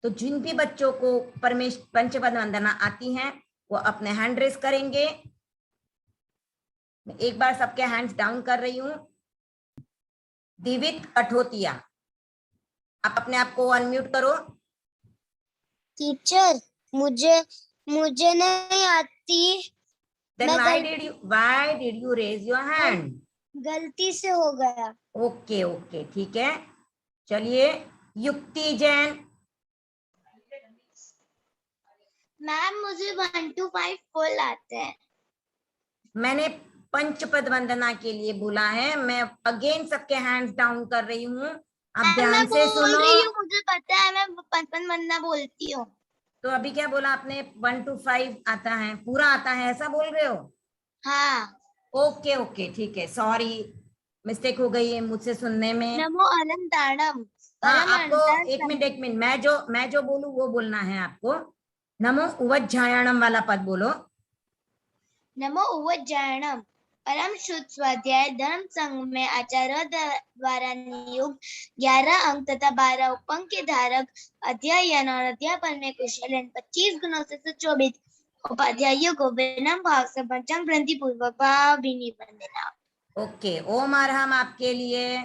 तो जिन भी बच्चों को पंचपद वंदना आती है वो अपने हैंड रेस करेंगे। मैं एक बार सबके हैंड्स डाउन कर रही हूं। दिवित कठोतिया, आप अपने आप को अनम्यूट करो। टीचर मुझे नहीं आती। Then why did you raise your hand? गलती से हो गया। ओके ओके ठीक है, चलिए युक्ति जैन। मैम मुझे 1 to 5 फुल आते हैं। मैंने पंचपद वंदना के लिए बोला है, मैं अगेन सबके हैंड्स डाउन कर रही हूँ, आप ध्यान से सुनो। मुझे पता है, मैं पंचपद वंदना बोलती हूँ। तो अभी क्या बोला आपने? 1 to 5 आता है, पूरा आता है, ऐसा बोल रहे हो? हाँ। ओके ओके ठीक है, सॉरी मिस्टेक हो गई है मुझसे सुनने में। नमो अनंताणम। हाँ, आपको एक मिनट मैं जो बोलूं वो बोलना है आपको। नमो उवज्जायणम वाला पद बोलो। नमो उवज्जायणम परम शुद्ध स्वाध्याय धर्म संघ में आचार्य द्वारा नियुक्त 11 अंक तथा 12 उपअंक के धारक अध्ययन और अध्यापन में कुशल 25 गुणों से सुशोभित उपाध्यायों को विनम्र भाव से पंचांग ग्रंथि पूर्वक भावभीनी वंदना। ओके, ओम अरहम आपके लिए।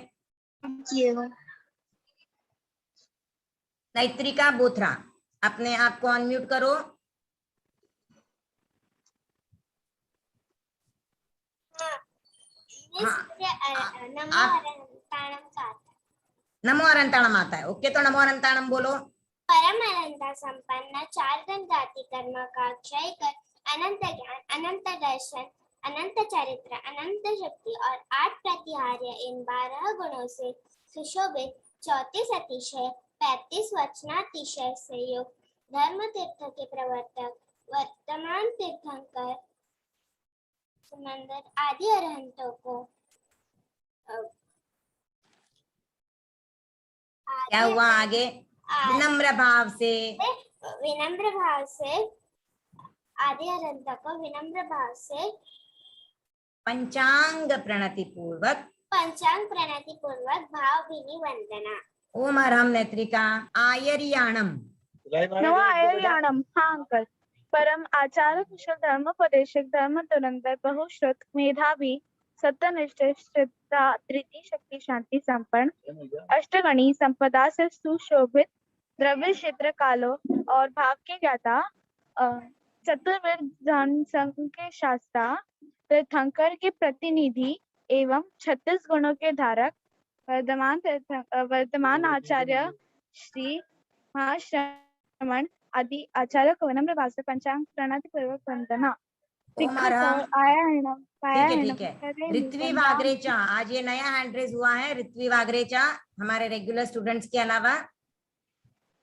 नैत्रिका बोथरा, अपने आप को अनम्यूट करो। नमो अनंताणम आता है। ओके, तो नमो अनंताणम बोलो। परम अनंता संपन्न 4 गण जाति कर्म का क्षय कर अनंत ज्ञान, अनंत दर्शन, अनंत चरित्र, अनंत शक्ति और 8 प्रतिहार्य इन 12 गुणों से सुशोभित 34 अतिशय 35 वचनातिशय से युक्त धर्म तीर्थ के प्रवर्तक वर्तमान तीर्थंकर सुमंदर आदि अरहंतों को क्या हुआ आगे? विनम्र भाव से आदि अरहंतों को विनम्र भाव से पंचांग प्रणति पूर्वक भावभीनी वंदना। ओम अरहम नेत्रिका। आयरियाणम। नमो आयरियाणम। हाँ अंकल। परम आचार्य कुशल धर्मोपदेशक धर्म धुरंधर बहुश्रुत मेधावी सत्यनिष्ठ श्रद्धा धृति शक्ति शांति संपन्न अष्टगणी संपदा से सुशोभित द्रव्य क्षेत्र कालो और भाव के ज्ञाता चतुर्वेद धन संघ के शास्त्रा तीर्थंकर के प्रतिनिधि एवं 36 गुणों के धारक वर्तमान आचार्य श्री महाश्रमण आदि आचार्य को विनम्र भाव से पंचांग प्रणाली पूर्वक वंदना। ओम अरहम। आयाहरणम ठीक है। ऋत्वी वागरेचा, आज ये नया हैंड रेज हुआ है, ऋत्वी वागरेचा, हमारे रेगुलर स्टूडेंट्स के अलावा।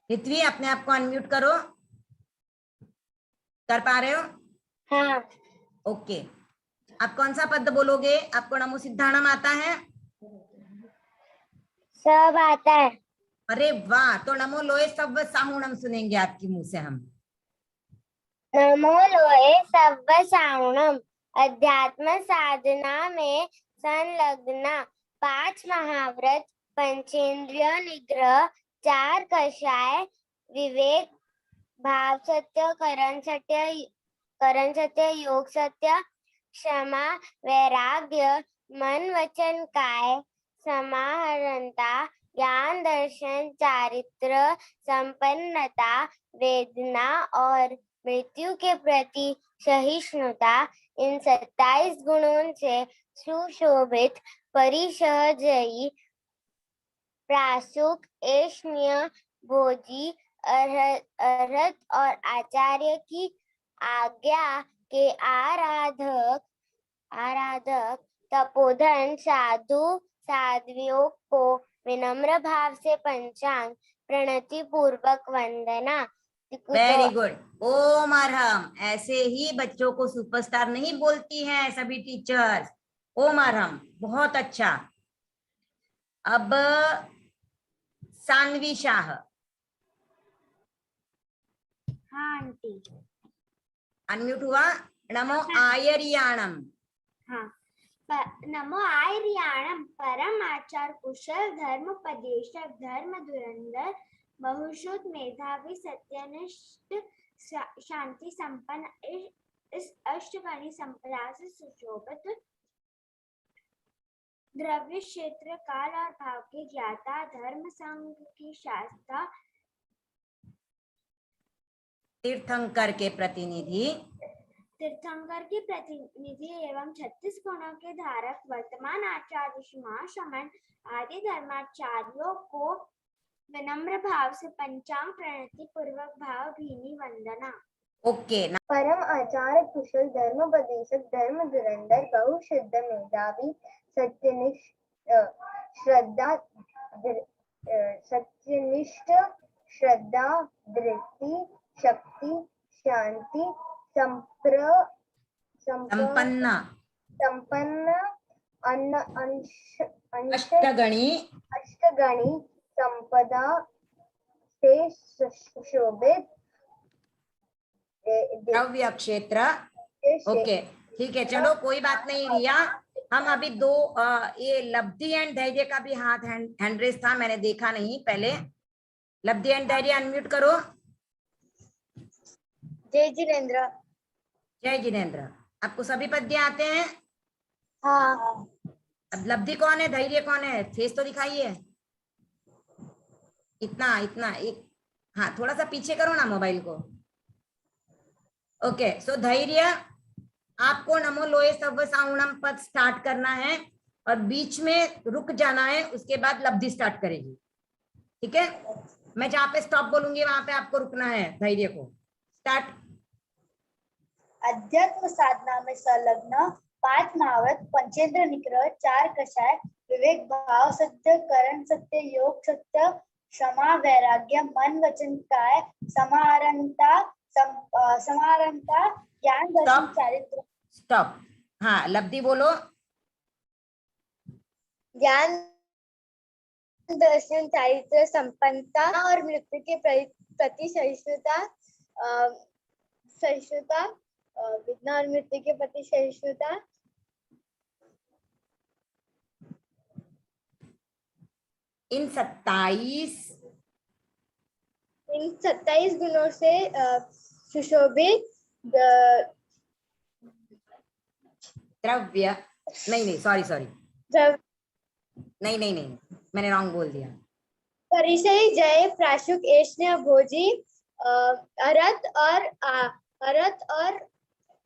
ऋत्वी अपने आप को अनम्यूट करो, कर पा रहे हो? हाँ। ओके, आप कौन सा पद बोलोगे? आपको नमो सिद्धाणम आता है? सब आता है। अरे वाह, तो नमो लोए सव्व साहुणम सुनेंगे आपके मुंह से हम। नमो लोए सव्व साहुणम, अध्यात्म साधना में संलग्न, 5 महाव्रत, पंचेंद्रिय निग्रह, 4 कषाय, विवेक, भाव सत्य, करण सत्य, योग सत्य, क्षमा, वैराग्य, मन वचन काय, समाहरणता, ज्ञान दर्शन, चारित्र, संपन्नता, वेदना और मृत्यु के प्रति सहिष्णुता, इन 27 गुणों से सुशोभित, परिसहजयी, प्रासुक, ऐष्ण्य, भोजी, अर्हत और आचार्य की आज्ञा के आराधक तपोधन साधु साध्वियों को विनम्र भाव से पंचांग प्रणति पूर्वक वंदना। Very good. ओम अरहम। ऐसे ही बच्चों को सुपरस्टार नहीं बोलती हैं सभी टीचर्स। ओम अरहम, बहुत अच्छा। अब सान्वी शाह। हाँ आंटी। अनम्यूट हुआ। नमो आयरियाणम। हाँ। नमो आयरियाणम, परम आचार कुशल, धर्मोपदेशक, धर्म धुरंधर, बहुश्रुत, मेधावी, सत्यनिष्ठ, शांति संपन्न, इस अष्टगणी संपदा से सुशोभित, द्रव्य क्षेत्र काल और भाव के ज्ञाता, धर्म संघ की शास्त्रा, तीर्थंकर के प्रतिनिधि एवं 36 गुणों के धारक, वर्तमान आचार्य महाश्रमण आदि धर्माचार्यों को विनम्र भाव से पंचांग प्रणति पूर्वक भाव भीनी वंदना। ओके। परम आचार्य कुशल, धर्मोपदेशक, धर्म धुरंधर, बहुशुद्ध, मेधावी, सत्यनिष्ठ, श्रद्धा, धृति, शक्ति, शांति, संपन्न, अष्टगणी संपदा से सुशोभित, द्रव्य क्षेत्र। ओके, ठीक है, चलो कोई बात नहीं रिया। हम अभी ये लब्धि एंड धैर्य का भी हाथ हैंड रेस था, मैंने देखा नहीं पहले। लब्धि एंड धैर्य अनम्यूट करो। जय जिनेन्द्र। जय जिनेन्द्र। आपको सभी पद्य आते हैं? हाँ। अब लब्धि कौन है, धैर्य कौन है? फेस तो दिखाइए। इतना एक, हाँ थोड़ा सा पीछे करो ना मोबाइल को। ओके, सो धैर्य, आपको नमो लोए सव्व साहुणम पद स्टार्ट करना है और बीच में रुक जाना है, उसके बाद लब्धि स्टार्ट करेगी। ठीक है, मैं जहाँ पे स्टॉप बोलूंगी वहां पे आपको रुकना है। धैर्य को स्टार्ट। अध्यात्म साधना में संलग्न, 5 महाव्रत, पंचेंद्र निग्रह, 4 कषाय, विवेक, भाव सत्य, करण सत्य, योग सत्य, क्षमा, वैराग्य, मन वचन काय, समाहरणता, ज्ञान दर्शन, चारित्र। स्टॉप। हाँ, लब्धि बोलो। ज्ञान दर्शन, चारित्र, संपन्नता और मृत्यु के प्रति सहिष्णुता, विघ्न और मृत्यु के प्रति सहिष्णुता। इन 27 गुणों से सुशोभित, द्रव्य, नहीं सॉरी, नहीं मैंने रॉन्ग बोल दिया। परिचय, जय, प्राशुक, ऐष्ण्य, भोजी, अरत और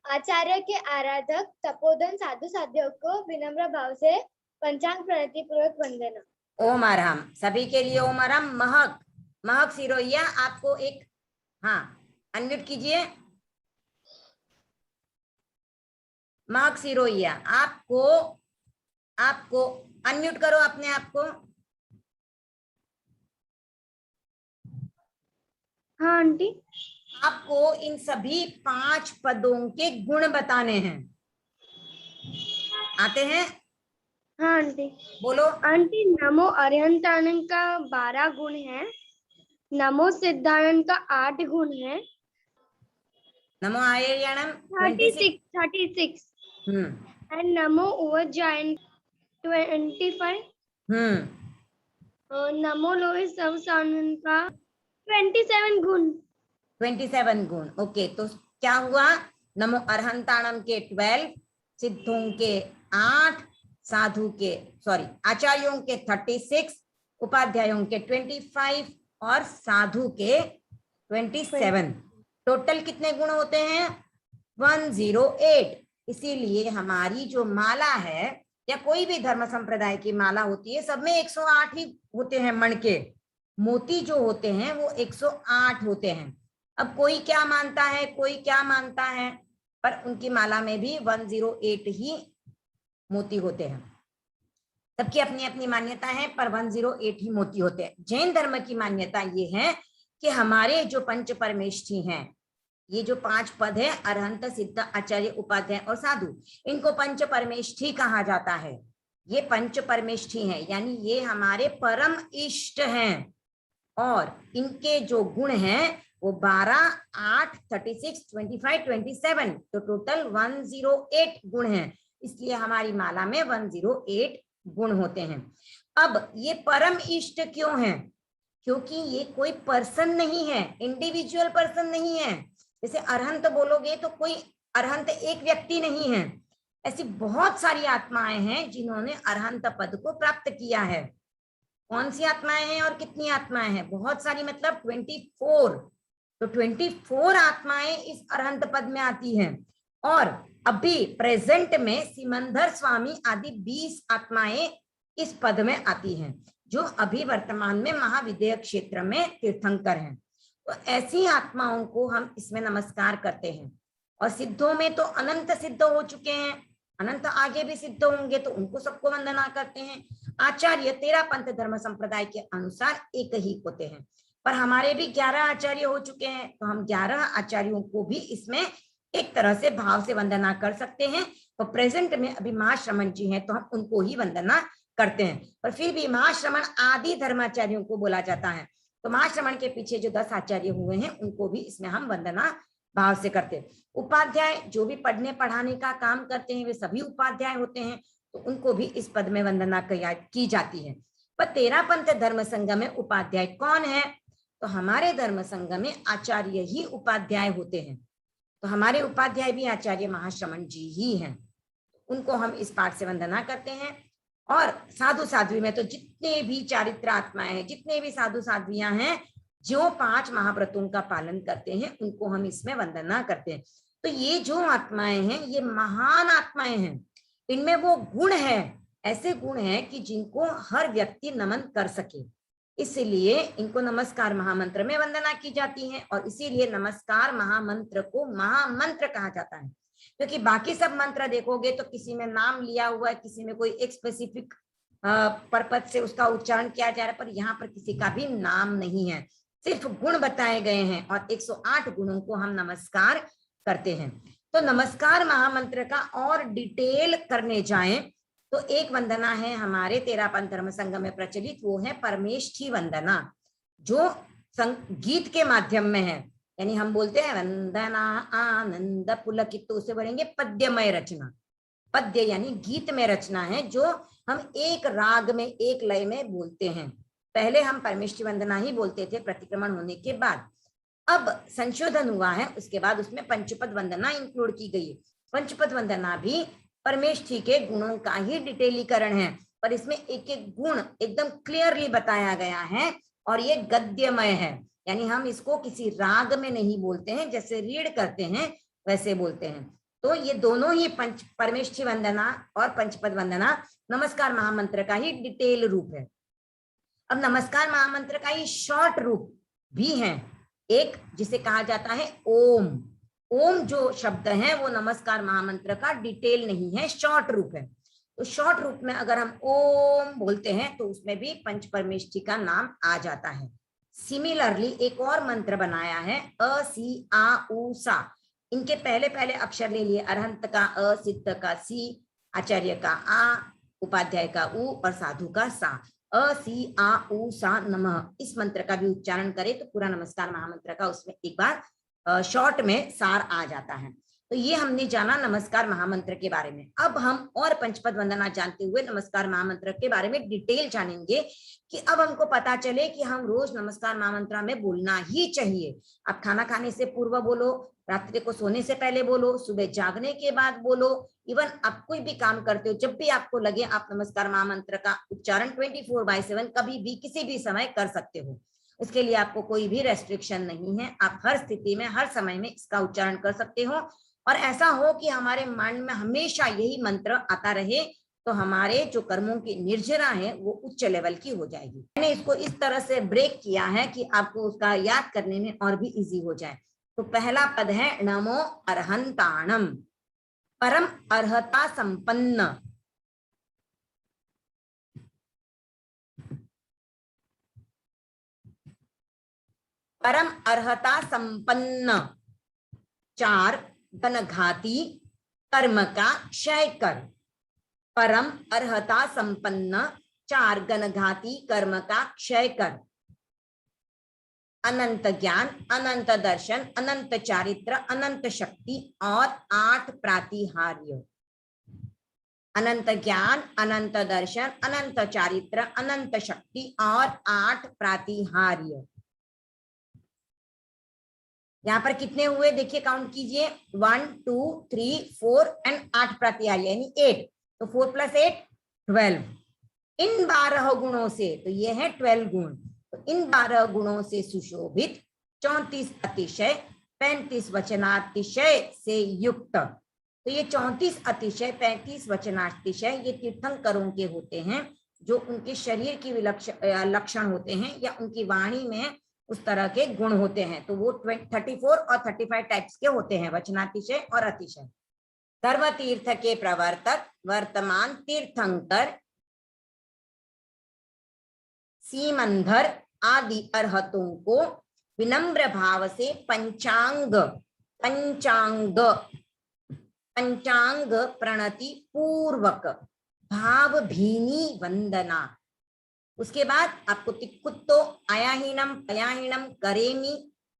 आचार्य के आराधक, तपोधन साधु साध्यों को विनम्र भाव से पंचांग प्रणति पूर्वक वंदना। ओम अरहम, सभी के लिए ओम अरहम। महक, महक सिरोहिया आपको एक, हाँ अनम्यूट कीजिए। महक सिरोहिया आपको अनम्यूट करो अपने आप को। हाँ आंटी। आपको इन सभी 5 पदों के गुण बताने हैं। आते हैं? हाँ आंटी। बोलो। आंटी नमो अरिहंतानंद का 12 गुण है, नमो सिद्धानंद का 8 गुण है, नमो आर्यणम 36 एंड नमो उवज्जायन 25, नमो लोहित सर्वसानंद का 27 गुण। 27 गुण। ओके, तो क्या हुआ? नमो अरहंताणम के 12, सिद्धों के 8, साधु के आचार्यों के 36, उपाध्यायों के 25 और साधु के 27। टोटल कितने गुण होते हैं? 108। इसीलिए हमारी जो माला है या कोई भी धर्म संप्रदाय की माला होती है, सब में 108 ही होते हैं। मण के मोती जो होते हैं वो 108 होते हैं। अब कोई क्या मानता है, कोई क्या मानता है, पर उनकी माला में भी 108 ही मोती होते हैं। सबकी अपनी अपनी मान्यता है, पर 108 ही मोती होते हैं। जैन धर्म की मान्यता ये है कि हमारे जो पंच परमेष्ठी हैं, ये जो 5 पद है, अरहंत, सिद्ध, आचार्य, उपाध्याय और साधु, इनको पंच परमेष्ठी कहा जाता है। ये पंच परमेष्ठी हैं, यानी ये हमारे परम इष्ट हैं। और इनके जो गुण हैं वो 12, 8, 36, 25, 27, तो टोटल 108 गुण हैं। इसलिए हमारी माला में 108 गुण होते हैं। अब ये परम इष्ट क्यों हैं? क्योंकि ये कोई पर्सन नहीं है, इंडिविजुअल पर्सन नहीं है। जैसे अरहंत बोलोगे तो कोई अरहंत एक व्यक्ति नहीं है। ऐसी बहुत सारी आत्माएं हैं जिन्होंने अरहंत पद को प्राप्त किया है। कौन सी आत्माएं हैं और कितनी आत्माएं हैं? बहुत सारी, मतलब 24। तो 24 आत्माएं इस अरहंत पद में आती हैं। और अभी प्रेजेंट में सिमंदर स्वामी आदि 20 आत्माएं इस पद में आती हैं, जो अभी वर्तमान में महाविद्या क्षेत्र में तीर्थंकर हैं। तो ऐसी आत्माओं को हम इसमें नमस्कार करते हैं। और सिद्धों में तो अनंत सिद्ध हो चुके हैं, अनंत आगे भी सिद्ध होंगे, तो उनको सबको वंदना करते हैं। आचार्य 13 पंथ धर्म संप्रदाय के अनुसार एक ही होते हैं, पर हमारे भी 11 आचार्य हो चुके हैं, तो हम 11 आचार्यों को भी इसमें एक तरह से भाव से वंदना कर सकते हैं। तो प्रेजेंट में अभी महाश्रमण जी हैं, तो हम उनको ही वंदना करते हैं। पर फिर भी महाश्रमण आदि धर्माचार्यों को बोला जाता है। तो महाश्रमण के पीछे जो 10 आचार्य हुए हैं, उनको भी इसमें हम वंदना भाव से करते हैं। उपाध्याय जो भी पढ़ने पढ़ाने का काम करते हैं, वे सभी उपाध्याय होते हैं, तो उनको भी इस पद में वंदना की जाती है। पर 13 पंथ धर्म संघ में उपाध्याय कौन है? तो हमारे धर्म संघ में आचार्य ही उपाध्याय होते हैं। तो हमारे उपाध्याय भी आचार्य महाश्रमण जी ही हैं, उनको हम इस पाठ से वंदना करते हैं। और साधु साध्वी में तो जितने भी चारित्र आत्माएं हैं, जितने भी साधु साध्वियां हैं, जो 5 महाव्रतों का पालन करते हैं, उनको हम इसमें वंदना करते हैं। तो ये जो आत्माएं हैं, ये महान आत्माएं हैं। इनमें वो गुण है, ऐसे गुण हैं कि जिनको हर व्यक्ति नमन कर सके। इसलिए इनको नमस्कार महामंत्र में वंदना की जाती है। और इसीलिए नमस्कार महामंत्र को महामंत्र कहा जाता है। क्योंकि बाकी सब मंत्र देखोगे तो किसी में नाम लिया हुआ है, किसी में कोई एक स्पेसिफिक पर्पज से उसका उच्चारण किया जा रहा है, पर यहाँ पर किसी का भी नाम नहीं है, सिर्फ गुण बताए गए हैं। और 108 गुणों को हम नमस्कार करते हैं। तो नमस्कार महामंत्र का और डिटेल करने जाएं तो एक वंदना है हमारे 13 पंथ धर्म संघ में प्रचलित, वो है परमेष्ठी वंदना, जो गीत के माध्यम में है। यानी हम बोलते हैं वंदना आनंद पुलकित, तो उसे बोलेंगे पद्यमय रचना। पद्य यानी गीत में रचना है, जो हम एक राग में एक लय में बोलते हैं। पहले हम परमेष्ठी वंदना ही बोलते थे प्रतिक्रमण होने के बाद। अब संशोधन हुआ है, उसके बाद उसमें पंचपद वंदना इंक्लूड की गई है। पंचपद वंदना भी परमेष्ठी के गुणों का ही डिटेलीकरण है, पर इसमें एक एक गुण एकदम क्लियरली बताया गया है। और ये गद्यमय है, यानी हम इसको किसी राग में नहीं बोलते हैं, जैसे रीड करते हैं वैसे बोलते हैं। तो ये दोनों ही परमेष्ठी वंदना और पंचपद वंदना नमस्कार महामंत्र का ही डिटेल रूप है। अब नमस्कार महामंत्र का ये शॉर्ट रूप भी है एक, जिसे कहा जाता है ओम। ओम जो शब्द है वो नमस्कार महामंत्र का डिटेल नहीं है, शॉर्ट रूप है। तो शॉर्ट रूप में अगर हम ओम बोलते हैं तो उसमें भी पंच परमेष्ठी का नाम आ जाता है। सिमिलरली एक और मंत्र बनाया है अ सी आ उ सा। इनके पहले पहले अक्षर ले लिए, अरहंत का अ, सिद्ध का सी, आचार्य का आ, उपाध्याय का उ और साधु का सा। अ सी आ उ सा नमः, इस मंत्र का भी उच्चारण करें तो पूरा नमस्कार महामंत्र का उसमें एक बार शॉर्ट में सार आ जाता है। तो ये हमने जाना नमस्कार महामंत्र के बारे में। अब हम और पंचपद वंदना जानते हुए नमस्कार महामंत्र के बारे में डिटेल जानेंगे कि अब हमको पता चले कि हम रोज नमस्कार महामंत्र में बोलना ही चाहिए। आप खाना खाने से पूर्व बोलो, रात्रि को सोने से पहले बोलो, सुबह जागने के बाद बोलो, इवन आप कोई भी काम करते हो जब भी आपको लगे आप नमस्कार महामंत्र का उच्चारण 24/7 कभी भी किसी भी समय कर सकते हो। उसके लिए आपको कोई भी रेस्ट्रिक्शन नहीं है, आप हर स्थिति में हर समय में इसका उच्चारण कर सकते हो। और ऐसा हो कि हमारे माइंड में हमेशा यही मंत्र आता रहे तो हमारे जो कर्मों की निर्जरा है वो उच्च लेवल की हो जाएगी। मैंने इसको इस तरह से ब्रेक किया है कि आपको उसका याद करने में और भी इजी हो जाए। तो पहला पद है नमो अर्हंताणम, परम अर्हता संपन्न। परम अर्हता संपन्न, 4 घनघाती कर्म का क्षय कर। परम अर्हता संपन्न, 4 घनघाती कर्म का क्षय कर। अनंत ज्ञान, अनंत दर्शन, अनंत चारित्र, अनंत शक्ति और 8 प्रातिहार्य। अनंत ज्ञान, अनंत दर्शन, अनंत चारित्र, अनंत शक्ति और 8 प्रातिहार्य। यहाँ पर कितने हुए देखिए, काउंट कीजिए, 1 2 3 4 एंड 8 प्रातिहार्य यानी 8। तो 4 + 8 12। इन 12 गुणों से, तो ये है 12 गुण, तो इन 12 गुणों से सुशोभित 34 अतिशय 35 वचनातिशय से युक्त। तो ये 34 अतिशय 35 वचनातिशय ये तीर्थंकरों के होते हैं, जो उनके शरीर की लक्षण होते हैं या उनकी वाणी में उस तरह के गुण होते हैं। तो वो 34 और 35 टाइप्स के होते हैं, वचनातिशय और अतिशय। धर्म तीर्थ के प्रवर्तक, वर्तमान तीर्थंकर, सीमंधर आदि अर्हतों को विनम्र भाव से पंचांग प्रणति पूर्वक भाव भीनी वंदना। उसके बाद आपको तिक्कुत्तो आयाहीनम पयाहीनम करेमि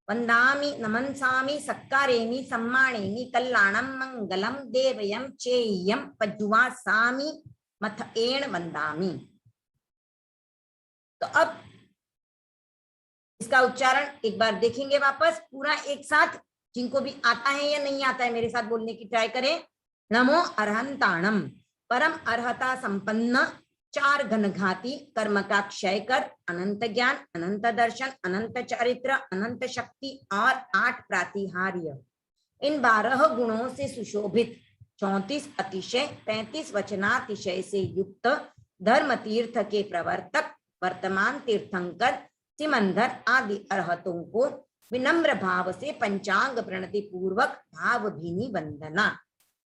वंदामि नमनसामि सत्कारेमि सम्मानेमि कल्याणम मंगलम देवयम चेयम पज्जुवासामि मथएण वंदामि। तो अब इसका उच्चारण एक बार देखेंगे वापस पूरा एक साथ, जिनको भी आता है या नहीं आता है मेरे साथ बोलने की ट्राई करें। नमो अर्हंताणम, परम अर्हता संपन्न, 4 घनघाती कर्म का क्षय कर, अनंत ज्ञान, अनंत दर्शन, अनंत चारित्र, अनंत शक्ति और 8 प्रातिहार्य। इन 12 गुणों से सुशोभित 34 अतिशय 35 वचनातिशय से युक्त धर्म तीर्थ के प्रवर्तक, वर्तमान तीर्थंकर, सिमंधर आदि अर्हतों को विनम्र भाव से पंचांग प्रणति पूर्वक भाव भीनी वंदना।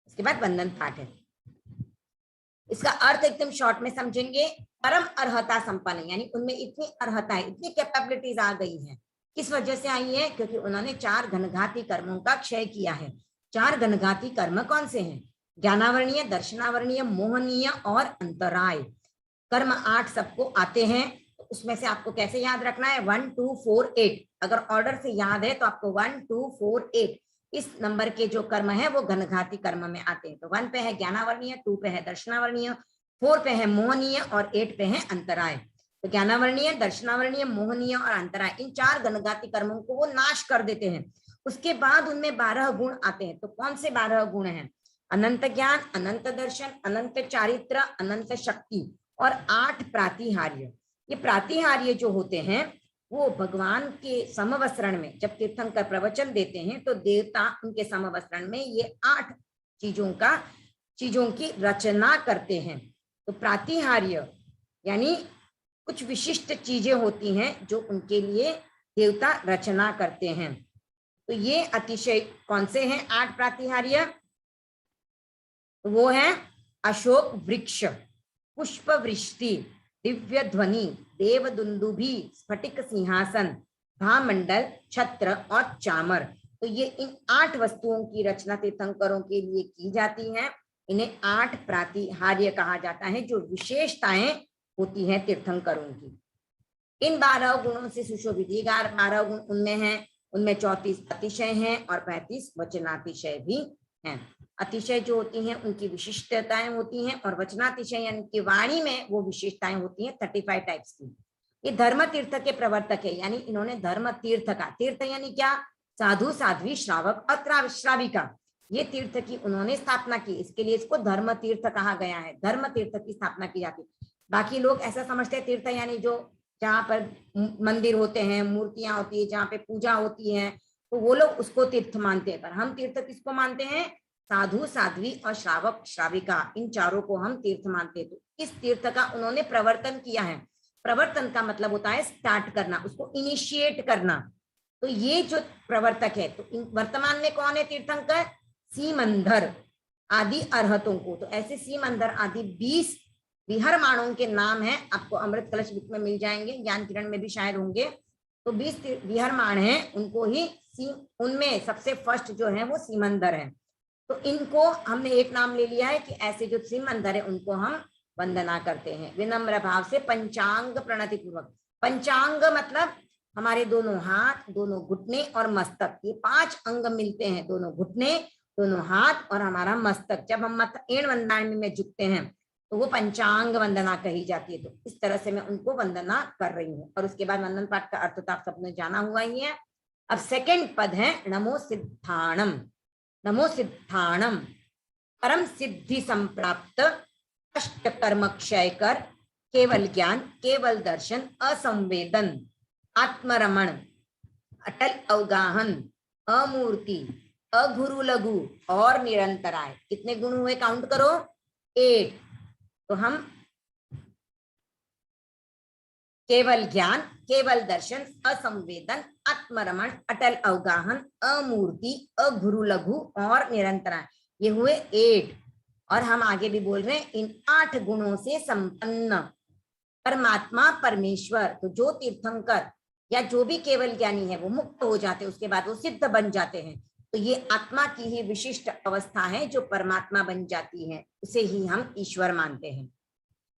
इसके बाद वंदन पाठ है। इसका अर्थ एकदम शॉर्ट में समझेंगे। परम अर्हता संपन्न यानी उनमें इतनी अर्हता है, इतनी कैपेबिलिटीज आ गई हैं। किस वजह से आई है? क्योंकि उन्होंने 4 घनघाती कर्मों का क्षय किया है। 4 घनघाती कर्म कौन से हैं? ज्ञानावरणीय, दर्शनावरणीय, मोहनीय और अंतराय। कर्म 8 सबको आते हैं, तो उसमें से आपको कैसे याद रखना है? 1 2 4 8। अगर ऑर्डर से याद है तो आपको 1 2 4 8 इस नंबर के जो कर्म है वो घनघाती कर्म में आते हैं। तो 1 पे है ज्ञानावरणीय, 2 पे है दर्शनावरणीय, 4 पे है मोहनीय और 8 पे है अंतराय। तो ज्ञानावरणीय, दर्शनावरणीय, मोहनीय और अंतराय, इन 4 घनघाती कर्मों को वो नाश कर देते हैं। उसके बाद उनमें 12 गुण आते हैं। तो कौन से 12 गुण हैं? अनंत ज्ञान, अनंत दर्शन, अनंत चारित्र, अनंत शक्ति और 8 प्रातिहार्य। ये प्रातिहार्य जो होते हैं वो भगवान के समवस्त्रण में जब तीर्थंकर प्रवचन देते हैं तो देवता उनके समवस्त्रण में ये 8 चीजों की रचना करते हैं। तो प्रातिहार्य यानी कुछ विशिष्ट चीजें होती हैं जो उनके लिए देवता रचना करते हैं। तो ये अतिशय कौन से हैं 8 प्रातिहार्य? वो है अशोक वृक्ष, पुष्प वृष्टि, दिव्य ध्वनि, देव दुंदुभी, स्फटिक सिंहासन, भामंडल, छत्र और चामर। तो ये इन 8 वस्तुओं की रचना तीर्थंकरों के लिए की जाती है। इन्हें 8 प्रातिहार्य कहा जाता है, जो विशेषताएं होती हैं तीर्थंकरों की। इन 12 गुणों से सुशोभित 12 गुण उनमें हैं, उनमें 34 अतिशय हैं और 35 वचनातिशय भी हैं। अतिशय जो होती हैं उनकी विशिष्टताएं होती हैं, और वचनातिशय यानी कि वाणी में वो विशेषताएं होती हैं 35 टाइप्स की। ये धर्म तीर्थ के प्रवर्तक है, यानी इन्होंने धर्म तीर्थ का, तीर्थ यानी क्या? साधु, साध्वी, श्रावक और श्राविका, ये तीर्थ की उन्होंने स्थापना की, इसके लिए इसको धर्म तीर्थ कहा गया है। धर्म तीर्थ की स्थापना की जाती है। बाकी लोग ऐसा समझते हैं तीर्थ यानी जो जहाँ पर मंदिर होते हैं, मूर्तियां होती है, जहाँ पे पूजा होती है, तो वो लोग उसको तीर्थ मानते हैं। पर हम तीर्थ किसको मानते हैं? साधु, साध्वी और श्रावक, श्राविका, इन चारों को हम तीर्थ मानते हैं। तो इस तीर्थ का उन्होंने प्रवर्तन किया है। प्रवर्तन का मतलब होता है स्टार्ट करना, उसको इनिशिएट करना। तो ये जो प्रवर्तक है, तो वर्तमान में कौन है तीर्थंकर? सीमंदर आदि अरहतों को। तो ऐसे सीमंदर आदि 20 विहरमाणों के नाम हैं, आपको अमृत कलश बुक में मिल जाएंगे, ज्ञान किरण में भी शायद होंगे। तो 20 विहरमाण हैं, उनको ही उनमें सबसे फर्स्ट जो है वो सीमंदर है। तो इनको हमने एक नाम ले लिया है कि ऐसे जो सीमंदर है उनको हम वंदना करते हैं विनम्र भाव से, पंचांग प्रणति पूर्वक। पंचांग मतलब हमारे दोनों हाथ, दोनों घुटने और मस्तक, ये 5 अंग मिलते हैं, दोनों घुटने, दोनों हाथ और हमारा मस्तक। जब हम एण वंदना में झुकते हैं तो वो पंचांग वंदना कही जाती है। तो इस तरह से मैं उनको वंदना कर रही हूँ। और उसके बाद वंदन पाठ का अर्थ तो आप सबने जाना हुआ ही है। अब सेकंड पद है नमो सिद्धाणम। नमो सिद्धाणम परम सिद्धि संप्राप्त, अष्ट कर्म क्षय कर, केवल ज्ञान, केवल दर्शन, असंवेदन, आत्मरमण, अटल अवगाहन, अमूर्ति, अघुरु लघु और निरंतराय। कितने गुण हुए? काउंट करो, 8। तो हम केवल ज्ञान, केवल दर्शन, असंवेदन, आत्मरमण, अटल अवगाहन, अमूर्ति, अघुरु लघु और निरंतराय, ये हुए 8। और हम आगे भी बोल रहे हैं इन 8 गुणों से संपन्न परमात्मा परमेश्वर। तो जो तीर्थंकर या जो भी केवल ज्ञानी है वो मुक्त हो जाते हैं, उसके बाद वो सिद्ध बन जाते हैं। तो ये आत्मा की ही विशिष्ट अवस्था है जो परमात्मा बन जाती है, उसे ही हम ईश्वर मानते हैं।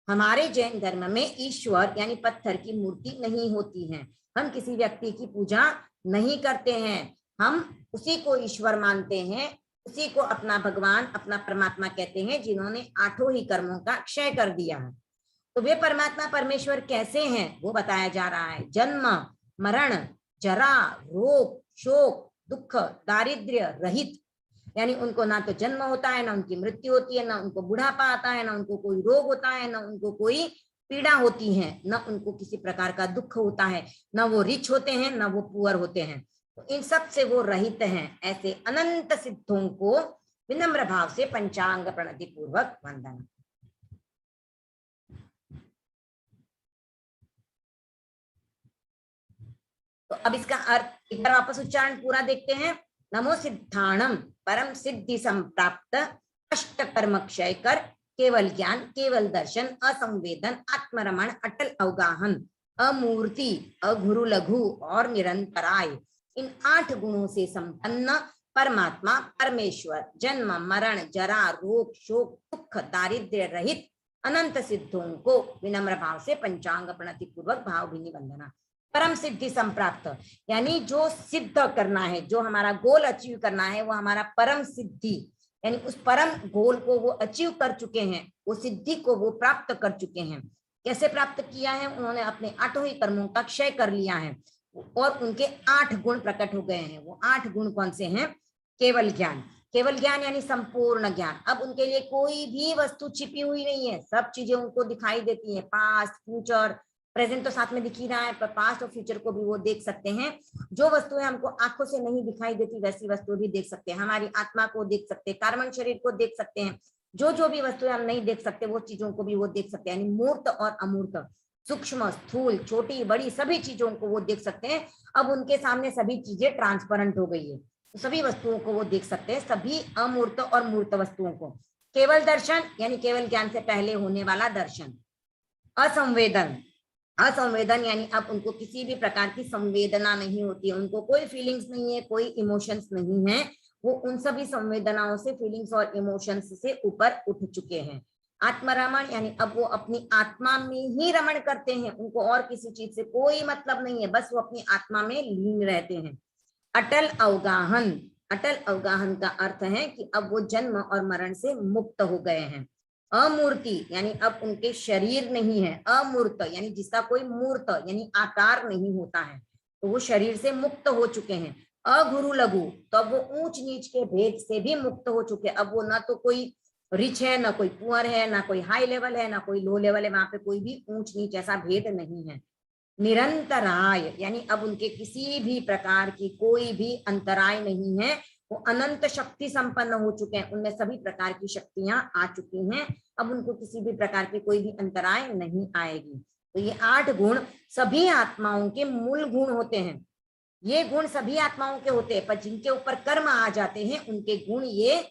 हमारे जैन धर्म में ईश्वर यानी पत्थर की मूर्ति नहीं होती है। हम किसी व्यक्ति की पूजा नहीं करते हैं, हम उसी को ईश्वर मानते हैं, उसी को अपना भगवान, अपना परमात्मा कहते हैं, जिन्होंने 8 ही कर्मों का क्षय कर दिया है। तो वे परमात्मा परमेश्वर कैसे हैं वो बताया जा रहा है। जन्म, मरण, जरा, रोग, शोक, दुख, दारिद्र्य रहित, यानी उनको ना तो जन्म होता है, ना उनकी मृत्यु होती है, ना उनको बुढ़ापा आता है, ना उनको कोई रोग होता है, ना उनको कोई पीड़ा होती है, ना उनको किसी प्रकार का दुख होता है, ना वो रिच होते हैं, ना वो पुअर होते हैं। तो इन सब से वो रहित हैं। ऐसे अनंत सिद्धों को विनम्र भाव से पंचांग प्रणति पूर्वक वंदना। तो अब इसका अर्थ एक बार वापस उच्चारण पूरा देखते हैं। नमो सिद्धाणम परम सिद्धि संप्राप्त, अष्ट कर्म क्षय कर, केवल ज्ञान, केवल दर्शन, असंवेदन, आत्मरमण, अटल अवगाहन, अमूर्ति, अघुरु लघु और निरंतराय, इन 8 गुणों से संपन्न परमात्मा परमेश्वर, जन्म, मरण, जरा, रोग, शोक, दुख, दारिद्र्य रहित अनंत सिद्धों को विनम्र भाव से पंचांग प्रणति पूर्वक भावभीनी वंदना। परम सिद्धि संप्राप्त यानी जो सिद्ध करना है, जो हमारा गोल अचीव करना है, वो हमारा परम सिद्धि यानी उस परम गोल को वो अचीव कर चुके हैं, वो सिद्धि को वो प्राप्त कर चुके हैं। कैसे प्राप्त किया है? उन्होंने अपने 8 ही कर्मों का क्षय कर लिया है और उनके 8 गुण प्रकट हो गए हैं। वो 8 गुण कौन से हैं? केवल ज्ञान, केवल ज्ञान यानी संपूर्ण ज्ञान। अब उनके लिए कोई भी वस्तु छिपी हुई नहीं है, सब चीजें उनको दिखाई देती है। पास्ट, फ्यूचर, प्रेजेंट तो साथ में दिख ही रहा है, पर पास्ट और फ्यूचर को भी वो देख सकते हैं। जो वस्तुएं हमको आंखों से नहीं दिखाई देती वैसी वस्तुएं भी देख सकते हैं। हमारी आत्मा को देख सकते हैं, कार्बन शरीर को देख सकते हैं। जो जो भी वस्तुएं हम नहीं देख सकते वो चीजों को भी वो देख सकते हैं, यानी मूर्त और अमूर्त। सूक्ष्म स्थूल छोटी बड़ी सभी चीजों को वो देख सकते हैं। अब उनके सामने सभी चीजें ट्रांसपेरेंट हो गई है, तो सभी वस्तुओं को वो देख सकते हैं, सभी अमूर्त और मूर्त वस्तुओं को। केवल दर्शन यानी केवल ज्ञान से पहले होने वाला दर्शन। असंवेदन, असंवेदन यानी अब उनको किसी भी प्रकार की संवेदना नहीं होती है, उनको कोई फीलिंग्स नहीं है, कोई इमोशंस नहीं है, वो उन सभी संवेदनाओं से, फीलिंग्स और इमोशंस से ऊपर उठ चुके हैं। आत्मरमण यानी अब वो अपनी आत्मा में ही रमण करते हैं, उनको और किसी चीज से कोई मतलब नहीं है, बस वो अपनी आत्मा में लीन रहते हैं। अटल अवगाहन, अटल अवगाहन का अर्थ है कि अब वो जन्म और मरण से मुक्त हो गए हैं। अमूर्ति यानी अब उनके शरीर नहीं है, अमूर्त यानी जिसका कोई मूर्त यानी आकार नहीं होता है, तो वो शरीर से मुक्त हो चुके हैं। अगुरु लघु, तो अब वो ऊंच नीच के भेद से भी मुक्त हो चुके हैं। अब वो ना तो कोई रिच है, ना कोई पुअर है, ना कोई हाई लेवल है, ना कोई लो लेवल है, वहां पे कोई भी ऊंच नीच ऐसा भेद नहीं है। निरंतराय यानी अब उनके किसी भी प्रकार की कोई भी अंतराय नहीं है, वो अनंत शक्ति संपन्न हो चुके हैं, उनमें सभी प्रकार की शक्तियां आ चुकी हैं, अब उनको किसी भी प्रकार की कोई भी अंतराय नहीं आएगी। तो ये 8 गुण सभी आत्माओं के मूल गुण होते हैं, ये गुण सभी आत्माओं के होते हैं, पर जिनके ऊपर कर्म आ जाते हैं उनके गुण ये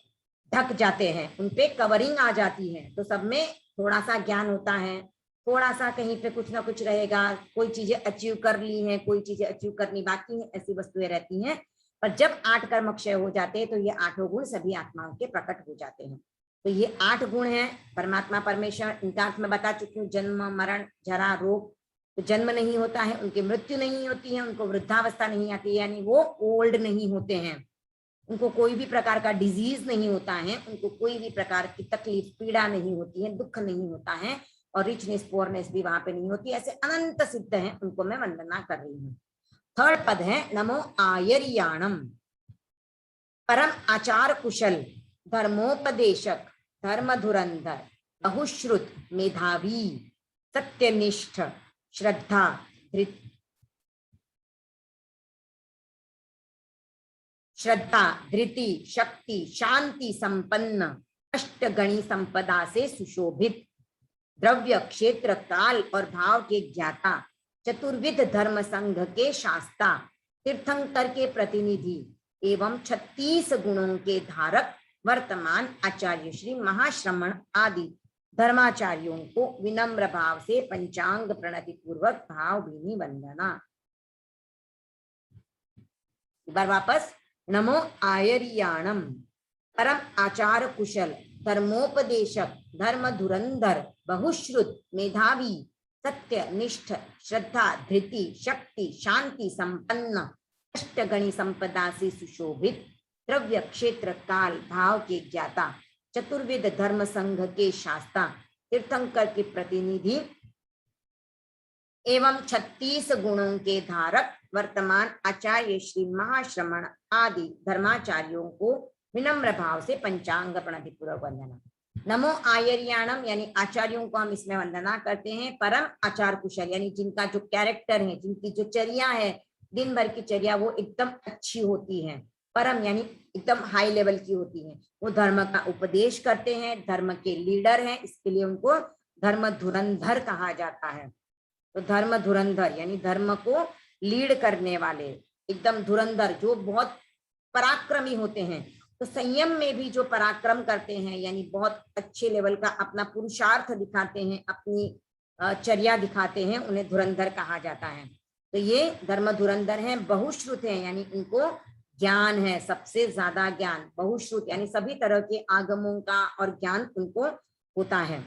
ढक जाते हैं, उनपे कवरिंग आ जाती है। तो सब में थोड़ा सा ज्ञान होता है, थोड़ा सा कहीं पे कुछ ना कुछ रहेगा, कोई चीजें अचीव कर ली हैं, कोई चीजें अचीव करनी बाकी है, ऐसी वस्तुएं रहती हैं। पर जब 8 कर्म क्षय हो जाते हैं तो ये 8 गुण सभी आत्माओं के प्रकट हो जाते हैं। तो ये 8 गुण हैं परमात्मा परमेश्वर, इनका अर्थ मैं बता चुकी हूँ। जन्म मरण जरा रोग, तो जन्म नहीं होता है, उनकी मृत्यु नहीं होती है, उनको वृद्धावस्था नहीं आती, यानी वो ओल्ड नहीं होते हैं, उनको कोई भी प्रकार का डिजीज नहीं होता है, उनको कोई भी प्रकार की तकलीफ पीड़ा नहीं होती है, दुख नहीं होता है, और रिचनेस पुअरनेस भी वहां पे नहीं होती। ऐसे अनंत सिद्ध हैं, उनको मैं वंदना कर रही हूँ। थर्ड पद है नमो आयर्याणम, परम आचार कुशल, धर्मोपदेशक, धर्म धुरंधर, बहुश्रुत, मेधावी, सत्यनिष्ठ, श्रद्धा, धृति, शक्ति, शांति संपन्न, अष्टगणी संपदा से सुशोभित, द्रव्य क्षेत्र काल और भाव के ज्ञाता, चतुर्विध धर्म संघ के शास्ता, तीर्थंकर के प्रतिनिधि एवं 36 गुणों के धारक, वर्तमान आचार्य श्री महाश्रमण आदि धर्माचार्यों को विनम्र भाव से पंचांग प्रणति पूर्वक भावभीनी वंदना। एक बार वापस, नमो आयर्याणम, परम आचार कुशल, धर्मोपदेशक, धर्म धुरंधर, बहुश्रुत, मेधावी, सत्य निष्ठ, श्रद्धा, धृति, शक्ति, शांति संपन्न, अष्टगणी संपदा से सुशोभित, द्रव्य क्षेत्र काल भाव के ज्ञाता, चतुर्विध धर्म संघ के शास्ता, तीर्थंकर के प्रतिनिधि एवं 36 गुणों के धारक, वर्तमान आचार्य श्री महाश्रमण आदि धर्माचार्यों को विनम्र भाव से पंचांग प्रणति पूर्वक वंदना। नमो आयर्याणम यानी आचार्यों को हम इसमें वंदना करते हैं। परम आचार कुशल यानी जिनका जो कैरेक्टर है, जिनकी जो चर्या है, दिन भर की चर्या वो एकदम अच्छी होती है। परम यानी एकदम हाई लेवल की होती है। वो धर्म का उपदेश करते हैं, धर्म के लीडर हैं, इसके लिए उनको धर्म धुरंधर कहा जाता है। तो धर्म धुरंधर यानी धर्म को लीड करने वाले, एकदम धुरंधर जो बहुत पराक्रमी होते हैं। तो संयम में भी जो पराक्रम करते हैं यानी बहुत अच्छे लेवल का अपना पुरुषार्थ दिखाते हैं, अपनी चर्या दिखाते हैं, उन्हें धुरंधर कहा जाता है। तो ये धर्म धुरंधर हैं। बहुश्रुत हैं यानी इनको ज्ञान है, सबसे ज्यादा ज्ञान। बहुश्रुत यानी सभी तरह के आगमों का और ज्ञान उनको होता है।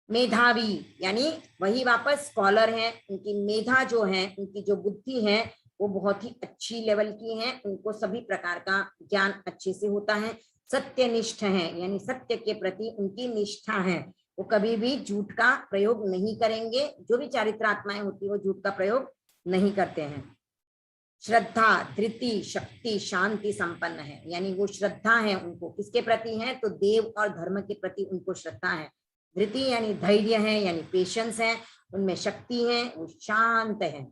मेधावी यानी वही वापस स्कॉलर हैं, उनकी मेधा जो है, उनकी जो बुद्धि है वो बहुत ही अच्छी लेवल की है, उनको सभी प्रकार का ज्ञान अच्छे से होता है। सत्यनिष्ठ है यानी सत्य के प्रति उनकी निष्ठा है, वो कभी भी झूठ का प्रयोग नहीं करेंगे। जो भी चारित्र आत्माएं होती है वो झूठ का प्रयोग नहीं करते हैं। श्रद्धा, धृति, शक्ति, शांति संपन्न है यानी वो श्रद्धा है उनको किसके प्रति है, तो देव और धर्म के प्रति उनको श्रद्धा है। धृति यानी धैर्य है यानी पेशेंस है, उनमें शक्ति है, वो शांत है।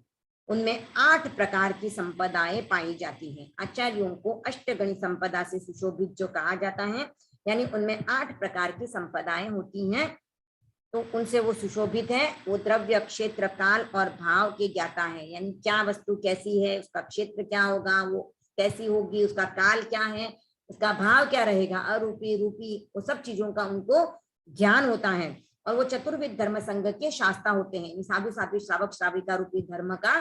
उनमें 8 प्रकार की संपदाएं पाई जाती हैं। आचार्यों को अष्टगणी संपदा से सुशोभित जो कहा जाता है यानी उनमें 8 प्रकार की संपदाएं होती हैं। तो उनसे वो सुशोभित है। वो द्रव्य, क्षेत्र, काल और भाव के ज्ञाता है, यानी क्या वस्तु कैसी है, उसका क्षेत्र क्या होगा, वो कैसी होगी, उसका काल क्या है, उसका भाव क्या रहेगा, अरूपी रूपी, वो सब चीजों का उनको ज्ञान होता है। और वो चतुर्विध धर्म संघ के शास्ता होते हैं, साधु साध्वी श्रावक श्राविका रूपी धर्म का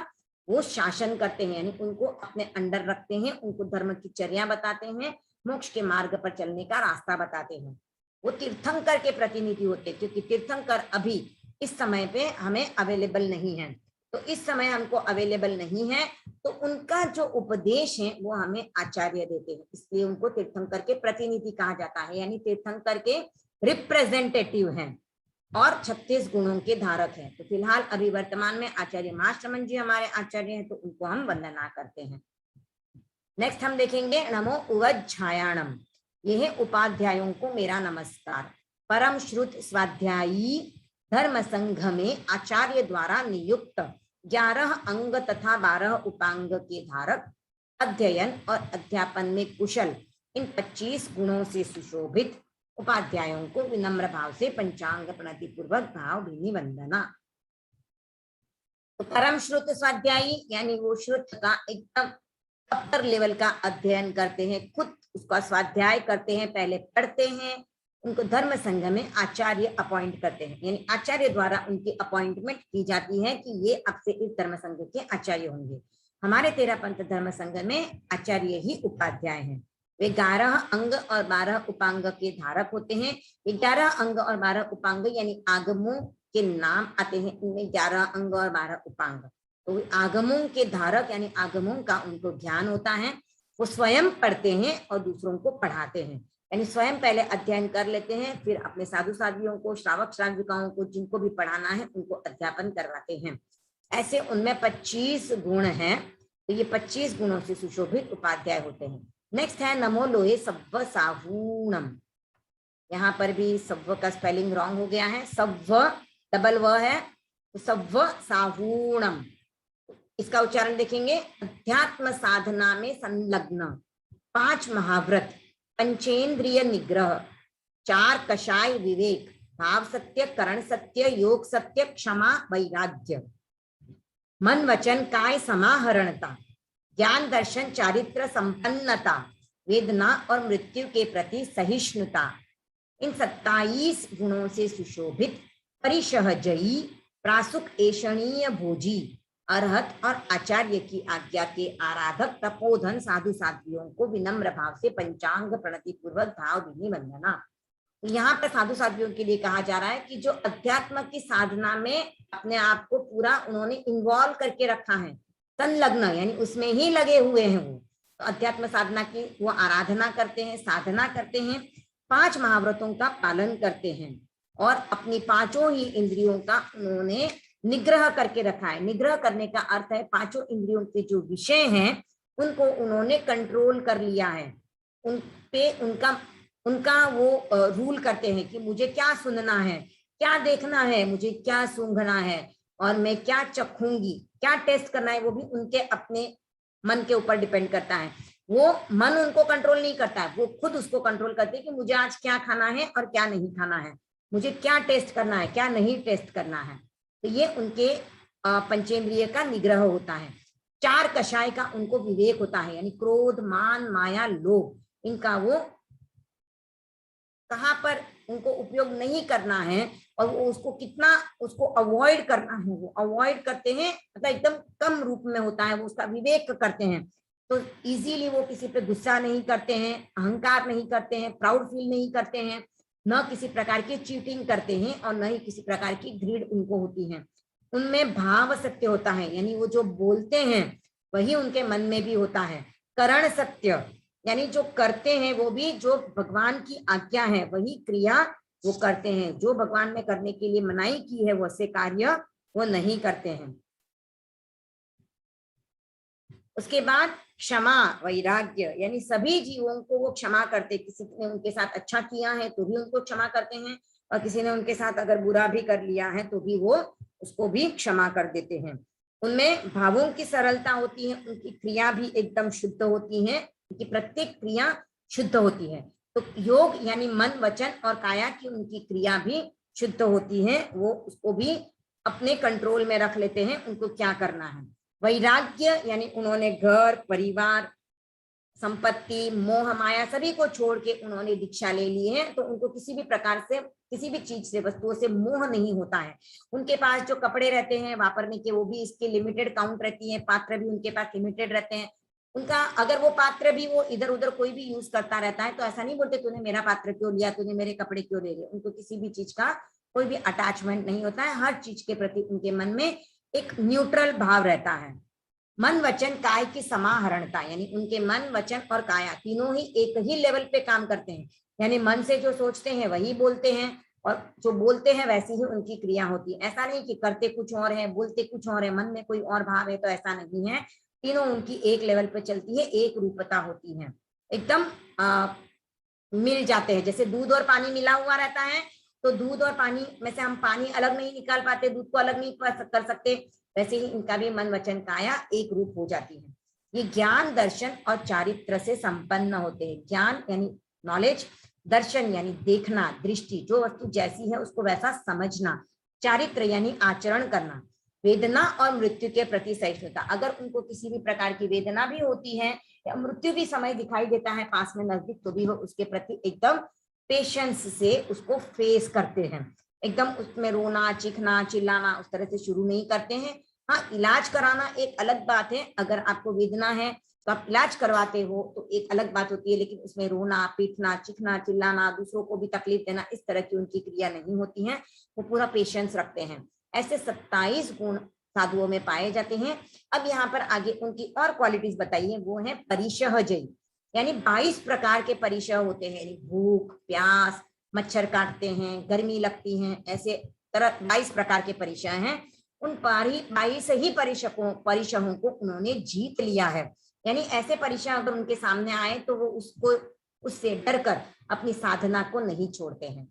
वो शासन करते हैं, यानी उनको अपने अंडर रखते हैं, उनको धर्म की चर्या बताते हैं, मोक्ष के मार्ग पर चलने का रास्ता बताते हैं। वो तीर्थंकर के प्रतिनिधि होते हैं, क्योंकि तीर्थंकर अभी इस समय पे हमें अवेलेबल नहीं है, तो इस समय हमको अवेलेबल नहीं है, तो उनका जो उपदेश है वो हमें आचार्य देते हैं, इसलिए उनको तीर्थंकर के प्रतिनिधि कहा जाता है, यानी तीर्थंकर के रिप्रेजेंटेटिव हैं और 36 गुणों के धारक हैं। तो फिलहाल अभी वर्तमान में आचार्य माश्रमन जी हमारे आचार्य हैं, तो उनको हम वंदना करते हैं। नेक्स्ट हम देखेंगे नमो उवज्झायाणम, यह है उपाध्यायों को मेरा नमस्कार। परम श्रुत स्वाध्यायी धर्म संघ में आचार्य द्वारा नियुक्त 11 अंग तथा 12 उपांग के धारक, अध्ययन और अध्यापन में कुशल, इन 25 गुणों से सुशोभित उपाध्यायों को विनम्र भाव से पंचांग प्रणति पूर्वक भावभीनी वंदना। तो परम श्रुत स्वाध्यायी यानी वो श्रुत का एकदम अपर लेवल का अध्ययन करते हैं, खुद उसका स्वाध्याय करते हैं, पहले पढ़ते हैं, उनको धर्म संघ में आचार्य अपॉइंट करते हैं, यानी आचार्य द्वारा उनकी अपॉइंटमेंट की जाती है कि ये अब से इस धर्म संघ के आचार्य होंगे। हमारे 13 पंथ धर्म संघ में आचार्य ही उपाध्याय हैं। वे 11 अंग और 12 उपांग के धारक होते हैं। 11 अंग और 12 उपांग यानी आगमों के नाम आते हैं, इनमें 11 अंग और 12 उपांग। तो आगमों के धारक यानी आगमों का उनको ज्ञान होता है, वो स्वयं पढ़ते हैं और दूसरों को पढ़ाते हैं, यानी स्वयं पहले अध्ययन कर लेते हैं, फिर अपने साधु साधियों को, श्रावक श्राविकाओं को, जिनको भी पढ़ाना है उनको अध्यापन करवाते हैं। ऐसे उनमें 25 गुण हैं, तो ये 25 गुणों से सुशोभित उपाध्याय होते हैं। नेक्स्ट है नमो लोहे सव्व साहूणम, यहाँ पर भी सव्व का स्पेलिंग रॉन्ग हो गया है, सव्व डबल व है, तो सव्व साहूणम। इसका उच्चारण देखेंगे, अध्यात्म साधना में संलग्न, 5 महाव्रत, पंचेंद्रिय निग्रह, 4 कषाय विवेक, भाव सत्य, करण सत्य, योग सत्य, क्षमा, वैराग्य, मन वचन काय समाहरणता, ज्ञान दर्शन चारित्र संपन्नता, वेदना और मृत्यु के प्रति सहिष्णुता, इन 27 गुणों से सुशोभित, परिशह जयी, प्रासुक एषणीय भोजी, अरहत और आचार्य की आज्ञा के आराधक तपोधन साधु साध्वियों को विनम्र भाव से पंचांग प्रणति पूर्वक भावभीनी वंदना। यहाँ पर साधु साध्वियों के लिए कहा जा रहा है कि जो अध्यात्म की साधना में अपने आप को पूरा उन्होंने इन्वॉल्व करके रखा है, संलग्न यानी उसमें ही लगे हुए हैं, वो तो अध्यात्म साधना की वो आराधना करते हैं, साधना करते हैं, 5 महाव्रतों का पालन करते हैं और अपनी 5 ही इंद्रियों का उन्होंने निग्रह करके रखा है। निग्रह करने का अर्थ है 5 इंद्रियों के जो विषय हैं उनको उन्होंने कंट्रोल कर लिया है, उन पे उनका वो रूल करते हैं कि मुझे क्या सुनना है, क्या देखना है, मुझे क्या सूंघना है और मैं क्या चखूंगी, क्या टेस्ट करना है, वो भी उनके अपने मन के ऊपर डिपेंड करता है। वो मन उनको कंट्रोल नहीं करता है, वो खुद उसको कंट्रोल करते हैं कि मुझे आज क्या खाना है और क्या नहीं खाना है, मुझे क्या टेस्ट करना है, क्या नहीं टेस्ट करना है। तो ये उनके पंचेंद्रिय का निग्रह होता है। 4 कषाय का उनको विवेक होता है, यानी क्रोध, मान, माया, लोभ, इनका वो कहाँ पर उनको उपयोग नहीं करना है और वो उसको कितना उसको अवॉइड करना है, वो अवॉइड करते हैं, मतलब एकदम कम रूप में होता है, वो उसका विवेक करते हैं। तो इजीली वो किसी पे गुस्सा नहीं करते हैं, अहंकार नहीं करते हैं, प्राउड फील नहीं करते हैं, न किसी प्रकार की चीटिंग करते हैं और न ही किसी प्रकार की ग्रीड उनको होती है। उनमें भाव सत्य होता है, यानी वो जो बोलते हैं वही उनके मन में भी होता है। करण सत्य यानी जो करते हैं वो भी जो भगवान की आज्ञा है वही क्रिया वो करते हैं, जो भगवान ने करने के लिए मनाही की है वैसे कार्य वो नहीं करते हैं। उसके बाद क्षमा वैराग्य, यानी सभी जीवों को वो क्षमा करते, किसी ने उनके साथ अच्छा किया है तो भी उनको क्षमा करते हैं और किसी ने उनके साथ अगर बुरा भी कर लिया है तो भी वो उसको भी क्षमा कर देते हैं। उनमें भावों की सरलता होती है, उनकी क्रिया भी एकदम शुद्ध होती है, उनकी प्रत्येक क्रिया शुद्ध होती है। तो योग यानी मन, वचन और काया की उनकी क्रिया भी शुद्ध होती हैं वो उसको भी अपने कंट्रोल में रख लेते हैं, उनको क्या करना है। वैराग्य यानी उन्होंने घर परिवार संपत्ति मोह माया सभी को छोड़ के उन्होंने दीक्षा ले ली है, तो उनको किसी भी प्रकार से किसी भी चीज से वस्तुओं से मोह नहीं होता है। उनके पास जो कपड़े रहते हैं वापरने के वो भी इसके लिमिटेड काउंट रहती है, पात्र भी उनके पास लिमिटेड रहते हैं। उनका अगर वो पात्र भी वो इधर उधर कोई भी यूज करता रहता है तो ऐसा नहीं बोलते तूने मेरा पात्र क्यों लिया, तूने मेरे कपड़े क्यों ले लिए। उनको किसी भी चीज का कोई भी अटैचमेंट नहीं होता है, हर चीज के प्रति उनके मन में एक न्यूट्रल भाव रहता है। मन वचन काय की समाहरणता यानी उनके मन वचन और काया तीनों ही एक ही लेवल पे काम करते हैं, यानी मन से जो सोचते हैं वही बोलते हैं और जो बोलते हैं वैसी ही उनकी क्रिया होती है। ऐसा नहीं कि करते कुछ और है बोलते कुछ और है, मन में कोई और भाव है, तो ऐसा नहीं है। तीनों उनकी एक लेवल पे चलती है, एक रूपता होती है, एकदम मिल जाते हैं। जैसे दूध और पानी मिला हुआ रहता है तो दूध और पानी में से हम पानी अलग नहीं निकाल पाते, दूध को अलग नहीं कर सकते, वैसे ही इनका भी मन वचन काया एक रूप हो जाती है। ये ज्ञान दर्शन और चारित्र से संपन्न होते हैं। ज्ञान यानी नॉलेज, दर्शन यानी देखना दृष्टि, जो वस्तु जैसी है उसको वैसा समझना, चारित्र यानी आचरण करना, वेदना और मृत्यु के प्रति सहिष्णुता। अगर उनको किसी भी प्रकार की वेदना भी होती है या मृत्यु भी समय दिखाई देता है पास में नजदीक, तो भी वो उसके प्रति एकदम पेशेंस से उसको फेस करते हैं, एकदम उसमें रोना चीखना चिल्लाना उस तरह से शुरू नहीं करते हैं। हाँ, इलाज कराना एक अलग बात है, अगर आपको वेदना है तो आप इलाज करवाते हो तो एक अलग बात होती है, लेकिन उसमें रोना पीटना चीखना चिल्लाना दूसरों को भी तकलीफ देना इस तरह की उनकी क्रिया नहीं होती है, वो पूरा पेशेंस रखते हैं। ऐसे 27 गुण साधुओं में पाए जाते हैं। अब यहाँ पर आगे उनकी और क्वालिटीज बताइए, वो है परिशहजयी यानी 22 प्रकार के परिशह होते हैं, भूख प्यास मच्छर काटते हैं गर्मी लगती है, ऐसे तरह 22 प्रकार के परिशह हैं। उन 22 ही परिशहों को उन्होंने जीत लिया है, यानी ऐसे परिशह अगर उनके सामने आए तो वो उसको उससे डरकर अपनी साधना को नहीं छोड़ते हैं,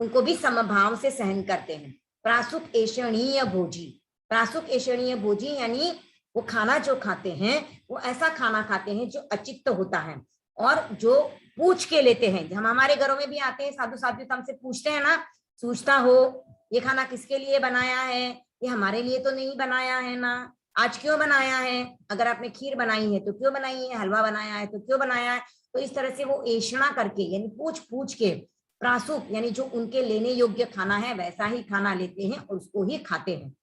उनको भी समभाव से सहन करते हैं। प्रासुक एषणीय भोजी, प्रासुक एषणीय भोजी यानी वो खाना जो खाते हैं वो ऐसा खाना खाते हैं जो अचित्त होता है और जो पूछ के लेते हैं। हम हमारे घरों में भी आते हैं साधु साधु तो हमसे पूछते हैं ना, सूझता हो ये खाना किसके लिए बनाया है, ये हमारे लिए तो नहीं बनाया है ना, आज क्यों बनाया है, अगर आपने खीर बनाई है तो क्यों बनाई है, हलवा बनाया है तो क्यों बनाया है। तो इस तरह से वो एषणा करके यानी पूछ पूछ के, प्रासुक यानी जो उनके लेने योग्य खाना है वैसा ही खाना लेते हैं और उसको ही खाते हैं।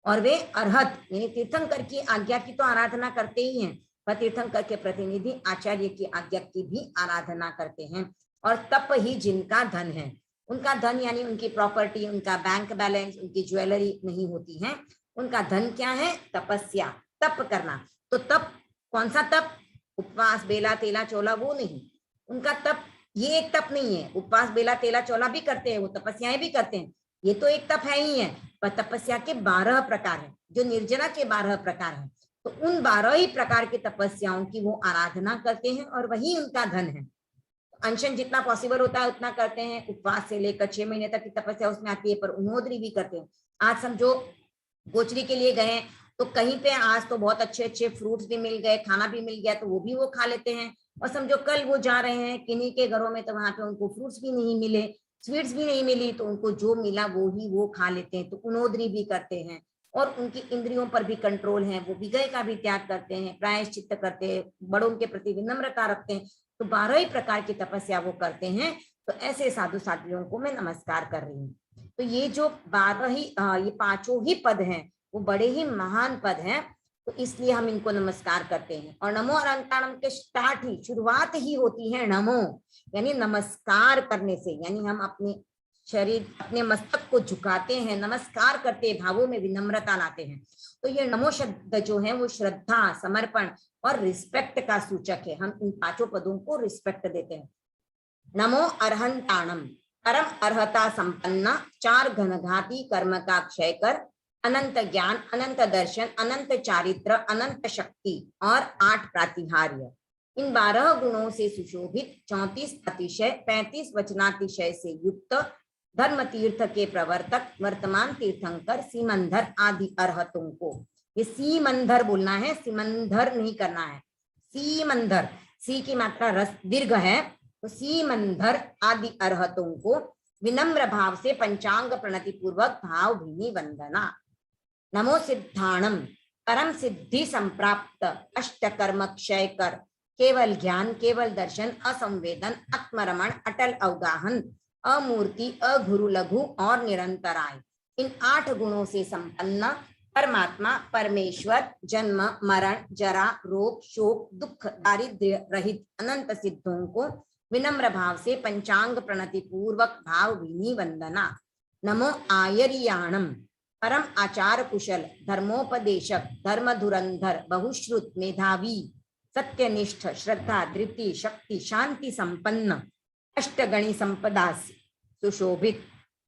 और वे अर्हत यानी तीर्थंकर की आज्ञा की तो आराधना करते ही हैं, पर तीर्थंकर के प्रतिनिधि आचार्य की आज्ञा की भी आराधना करते हैं। और तप ही जिनका धन है, उनका धन यानी उनकी प्रॉपर्टी, उनका बैंक बैलेंस, उनकी ज्वेलरी नहीं होती है, उनका धन क्या है, तपस्या, तप करना। तो तप कौन सा तप, उपवास बेला तेला चोला वो नहीं, उनका तप ये एक तप नहीं है। उपवास बेला तेला चोला भी करते हैं, वो तपस्याएं भी करते हैं, ये तो एक तप है ही है, पर तपस्या के 12 प्रकार है, जो निर्जला के 12 प्रकार है। तो उन 12 ही प्रकार की तपस्याओं की वो आराधना करते हैं और वही उनका धन है। अनशन जितना पॉसिबल होता है उतना करते हैं, उपवास से लेकर 6 महीने तक की तपस्या उसमें आती है, पर उन्नोदरी भी करते हैं। आज समझो गोचरी के लिए गए तो कहीं पे आज तो बहुत अच्छे अच्छे फ्रूट्स भी मिल गए, खाना भी मिल गया, तो वो भी वो खा लेते हैं। और समझो कल वो जा रहे हैं किन्हीं के घरों में, तो वहां पे उनको फ्रूट्स भी नहीं मिले, स्वीट्स भी नहीं मिली, तो उनको जो मिला वो ही वो खा लेते हैं। तो उन्नोदरी भी करते हैं और उनकी इंद्रियों पर भी कंट्रोल है, वो विजय का भी त्याग करते हैं, प्रायश्चित्त करते हैं, बड़ों के प्रति विनम्रता रखते हैं। तो 12 ही प्रकार की तपस्या वो करते हैं। तो ऐसे साधु साधियों को मैं नमस्कार कर रही हूँ। तो ये जो 12 ही ये 5 ही पद हैं वो बड़े ही महान पद हैं, तो इसलिए हम इनको नमस्कार करते हैं। और नमो अरंताणम के स्टार्ट ही शुरुआत ही होती है नमो, यानी नमस्कार करने से, यानी हम अपने शरीर अपने मस्तक को झुकाते हैं, नमस्कार करते भावों में विनम्रता लाते हैं। तो ये नमो शब्द जो है वो श्रद्धा समर्पण और रिस्पेक्ट का सूचक है। हम इन 5 पदों को रिस्पेक्ट देते हैं। नमो अरहंताणम, परम अर्हता संपन्ना, 4 घनघाती कर्म का क्षय कर, अनंत ज्ञान अनंत दर्शन अनंत चारित्र अनंत शक्ति और 8 प्रातिहार्य, इन 12 गुणों से सुशोभित, 34 अतिशय 35 वचनातिशय से युक्त, धर्म तीर्थ के प्रवर्तक वर्तमान तीर्थंकर सीमंधर आदि अर्हतों को, ये सीमंधर बोलना है, सीमंधर नहीं करना है, सीमंधर, सी की मात्रा रस दीर्घ है, तो सीमंधर आदि अर्हतों को विनम्र भाव से पंचांग प्रणति पूर्वक भाव भीनी वंदना। नमो सिद्धाणम परम सिद्धि संप्राप्त अष्टकर्म क्षय कर, केवल ज्ञान केवल दर्शन असंवेदन आत्मरमण अटल अवगाहन अमूर्ति अघुरु लघु और निरंतराय, इन 8 गुणों से संपन्न परमात्मा परमेश्वर जन्म मरण जरा रोग शोक दुख दारिद्र्य रहित अनंत सिद्धों को विनम्र भाव से पंचांग प्रणति पूर्वक भाव भीनी वंदना। नमो आयरियाणम परम आचार कुशल धर्मोपदेशक धर्म धुरंधर बहुश्रुत मेधावी सत्यनिष्ठ श्रद्धा धृति शक्ति शांति संपन्न अष्टगणी संपदा सुशोभित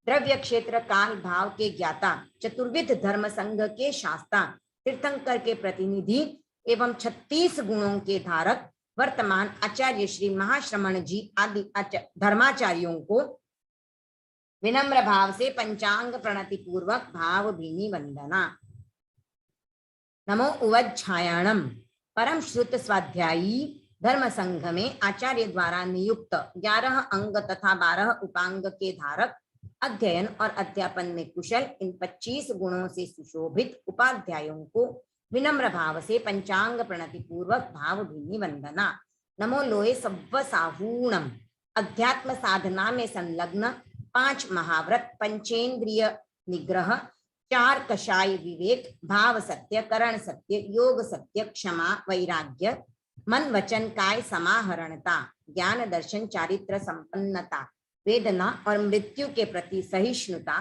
द्रव्य क्षेत्र काल भाव के ज्ञाता चतुर्विध धर्म संघ के शास्ता तीर्थंकर के प्रतिनिधि एवं 36 गुणों के धारक वर्तमान आचार्य श्री महाश्रमण जी आदि धर्माचार्यों को विनम्र भाव से पंचांग प्रणति पूर्वक भाव भीनी वंदना। नमो उवज्झायाणम परम श्रुत स्वाध्यायी धर्म संघ में आचार्य द्वारा नियुक्त 11 अंग तथा 12 उपांग के धारक अध्ययन और अध्यापन में कुशल इन 25 गुणों से सुशोभित उपाध्यायों को विनम्र भाव से पंचांग प्रणति पूर्वक भाव भीनी वंदना। नमो लोए सव्व साहूणम अध्यात्म साधना में संलग्न 5 महाव्रत पंचेंद्रिय निग्रह 4 कषाय विवेक भाव सत्य करण सत्य योग सत्य क्षमा वैराग्य मन वचन काय समाहरणता ज्ञान दर्शन चारित्र संपन्नता वेदना और मृत्यु के प्रति सहिष्णुता,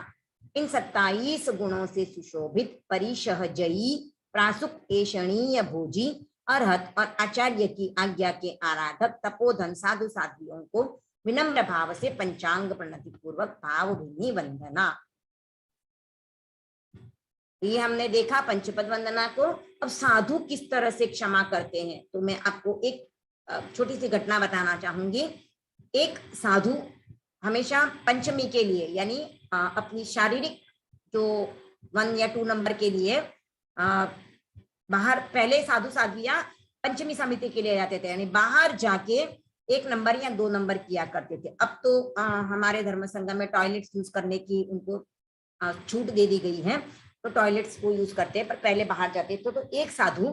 इन 27 गुणों से सुशोभित परिशह जयी प्रासुक एषणीय भोजी अरहत और आचार्य की आज्ञा के आराधक तपोधन साधु साध्वियों को विनम्र भाव से पंचांग प्रणति पूर्वक भाव भीनी वंदना। ये हमने देखा पंचपद वंदना को। अब साधु किस तरह से क्षमा करते हैं, तो मैं आपको एक छोटी सी घटना बताना चाहूंगी। एक साधु हमेशा पंचमी के लिए यानी अपनी शारीरिक जो 1 या 2 नंबर के लिए बाहर, पहले साधु साध्वियां पंचमी समिति के लिए जाते थे, यानी बाहर जाके 1 नंबर या 2 नंबर किया करते थे। अब तो हमारे धर्म संघ में टॉयलेट्स यूज करने की उनको छूट दे दी गई है, तो टॉयलेट्स को यूज करते हैं, पर पहले बाहर जाते थे। तो एक साधु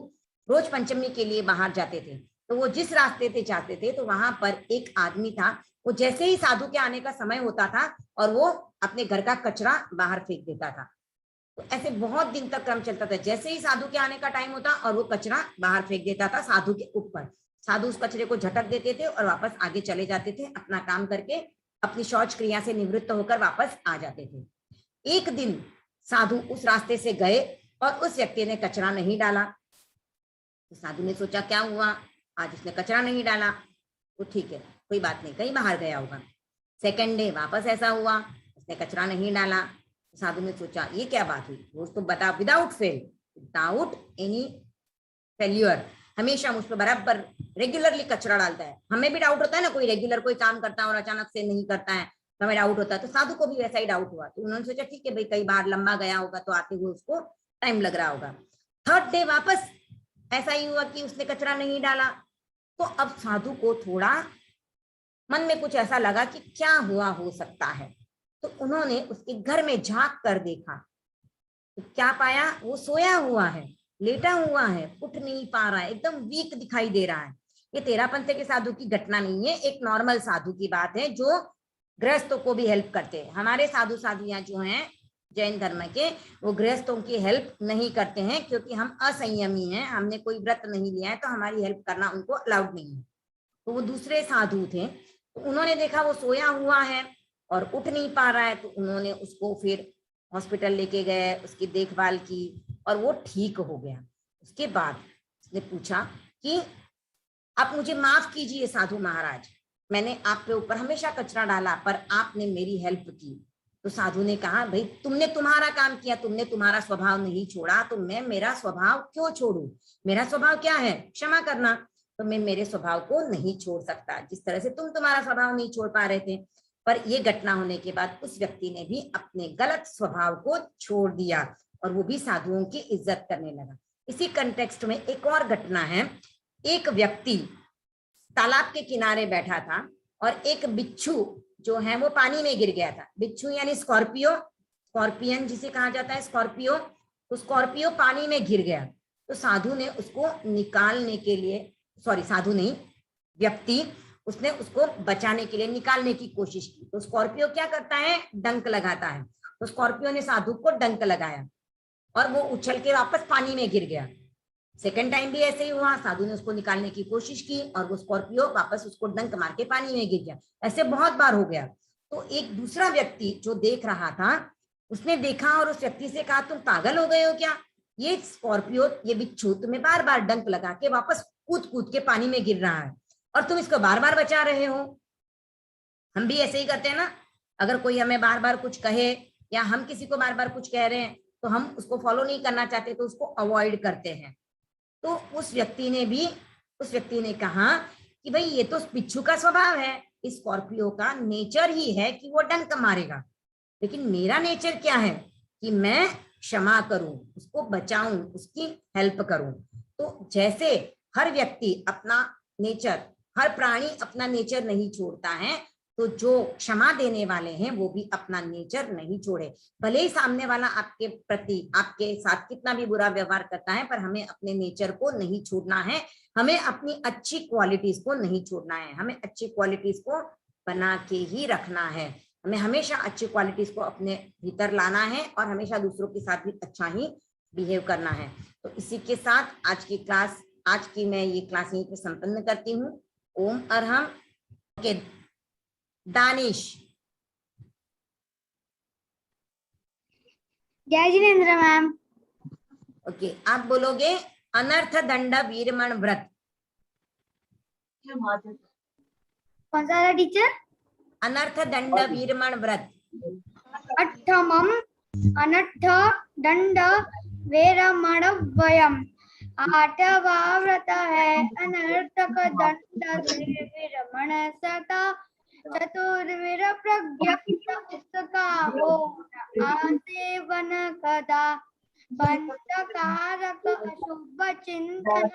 रोज पंचमी के लिए बाहर जाते थे, तो वो जिस रास्ते से जाते थे तो वहां पर एक आदमी था, वो जैसे ही साधु के आने का समय होता था और वो अपने घर का कचरा बाहर फेंक देता था। तो ऐसे बहुत दिन तक क्रम चलता था, जैसे ही साधु के आने का टाइम होता और वो कचरा बाहर फेंक देता था साधु के ऊपर। साधु उस कचरे को झटक देते थे और वापस आगे चले जाते थे, अपना काम करके अपनी शौच क्रिया से निवृत्त होकर वापस आ जाते थे। एक दिन साधु उस रास्ते से गए और उस व्यक्ति ने कचरा नहीं डाला। तो साधु ने सोचा क्या हुआ, आज उसने कचरा नहीं डाला, तो ठीक है कोई बात नहीं, कहीं बाहर गया होगा। सेकंड डे वापस ऐसा हुआ, उसने कचरा नहीं डाला। तो साधु ने सोचा ये क्या बात हुई, रोज तो बता without fail without any failure हमेशा मुझ पर बराबर रेगुलरली कचरा डालता है। हमें भी डाउट होता है ना, कोई रेगुलर कोई काम करता है और अचानक से नहीं करता है तो हमें डाउट होता है। तो साधु को भी वैसा ही डाउट हुआ, तो उन्होंने सोचा ठीक है भाई, कई बार लंबा गया होगा तो आते हुए उसको टाइम लग रहा होगा। थर्ड डे वापस ऐसा ही हुआ कि उसने कचरा नहीं डाला। तो अब साधु को थोड़ा मन में कुछ ऐसा लगा कि क्या हुआ हो सकता है, तो उन्होंने उसके घर में झांक कर देखा। तो क्या पाया, वो सोया हुआ है, लेटा हुआ है, उठ नहीं पा रहा है, एकदम वीक दिखाई दे रहा है। ये तेरापंथ के साधु की घटना नहीं है, एक नॉर्मल साधु की बात है जो गृहस्थों को भी हेल्प करते हैं। हमारे साधु साधुयां जो हैं जैन धर्म के, वो गृहस्थों की हेल्प नहीं करते हैं क्योंकि हम असंयमी हैं, हमने कोई व्रत नहीं लिया है, तो हमारी हेल्प करना उनको अलाउड नहीं है। तो वो दूसरे साधु थे, तो उन्होंने देखा वो सोया हुआ है और उठ नहीं पा रहा है, तो उन्होंने उसको फिर हॉस्पिटल लेके गए, उसकी देखभाल की और वो ठीक हो गया। उसके बाद उसने पूछा कि आप मुझे माफ कीजिए साधु महाराज, मैंने आप पे ऊपर हमेशा कचरा डाला पर आपने मेरी हेल्प की। तो साधु ने कहा भाई तुमने तुम्हारा काम किया, तुमने तुम्हारा स्वभाव नहीं छोड़ा, तो मैं मेरा स्वभाव क्यों छोड़ू? मेरा स्वभाव क्या है? क्षमा करना। तो मैं मेरे स्वभाव को नहीं छोड़ सकता, जिस तरह से तुम तुम्हारा स्वभाव नहीं छोड़ पा रहे थे। पर ये घटना होने के बाद उस व्यक्ति ने भी अपने गलत स्वभाव को छोड़ दिया और वो भी साधुओं की इज्जत करने लगा। इसी कंटेक्स्ट में एक और घटना है। एक व्यक्ति तालाब के किनारे बैठा था और एक बिच्छू जो है वो पानी में गिर गया था। बिच्छू यानी स्कॉर्पियो, स्कॉर्पियन जिसे कहा जाता है स्कॉर्पियो, तो स्कॉर्पियो पानी में गिर गया। तो साधु ने उसको निकालने के लिए, सॉरी साधु नहीं, व्यक्ति, उसने उसको बचाने के लिए निकालने की कोशिश की। तो स्कॉर्पियो क्या करता है, डंक लगाता है। तो स्कॉर्पियो ने साधु को डंक लगाया और वो उछल के वापस पानी में गिर गया। सेकंड टाइम भी ऐसे ही हुआ, साधु ने उसको निकालने की कोशिश की और वो स्कॉर्पियो वापस उसको डंक मार के पानी में गिर गया। ऐसे बहुत बार हो गया। तो एक दूसरा व्यक्ति जो देख रहा था, उसने देखा और उस व्यक्ति से कहा, तुम पागल हो गए हो क्या, ये स्कॉर्पियो, ये बिच्छू तुम्हें बार बार डंक लगा के वापस कूद कूद के पानी में गिर रहा है और तुम इसको बार बार बचा रहे हो। हम भी ऐसे ही करते हैं ना, अगर कोई हमें बार बार कुछ कहे या हम किसी को बार बार कुछ कह रहे हैं तो हम उसको फॉलो नहीं करना चाहते, तो उसको अवॉइड करते हैं। तो उस व्यक्ति ने कहा कि भाई ये तो बिच्छू का स्वभाव है, इस स्कॉर्पियो का नेचर ही है कि वो डंक मारेगा, लेकिन मेरा नेचर क्या है कि मैं क्षमा करूं, उसको बचाऊं, उसकी हेल्प करूं। तो जैसे हर व्यक्ति अपना नेचर, हर प्राणी अपना नेचर नहीं छोड़ता है, तो जो क्षमा देने वाले हैं वो भी अपना नेचर नहीं छोड़े। भले ही सामने वाला आपके प्रति, आपके साथ कितना भी बुरा व्यवहार करता है, पर हमें अपने नेचर को नहीं छोड़ना है, हमें अपनी अच्छी क्वालिटीज को नहीं छोड़ना है, हमें अच्छी क्वालिटीज को बना के ही रखना है। हमें हमेशा अच्छी क्वालिटीज को अपने भीतर लाना है और हमेशा दूसरों के साथ भी अच्छा ही बिहेव करना है। तो इसी के साथ आज की मैं ये क्लास यहीं पे संपन्न करती हूँ। ओम अरहम। ओके दानिश। जय जिनेन्द्र मैम। ओके, आप बोलोगे अनर्थ दंड वीरमण व्रत। कौन सा था टीचर? अनर्थ दंड वीरमण व्रत। अट्ठमम अनर्थ दंड वीरमण वयम। आठवा व्रत है अनर्थक दंड वीरमण सता। चतुर्वीर प्रज्ञप्त उसका हो आसेवन कदा। पंचकारक अशुभ चिंतन।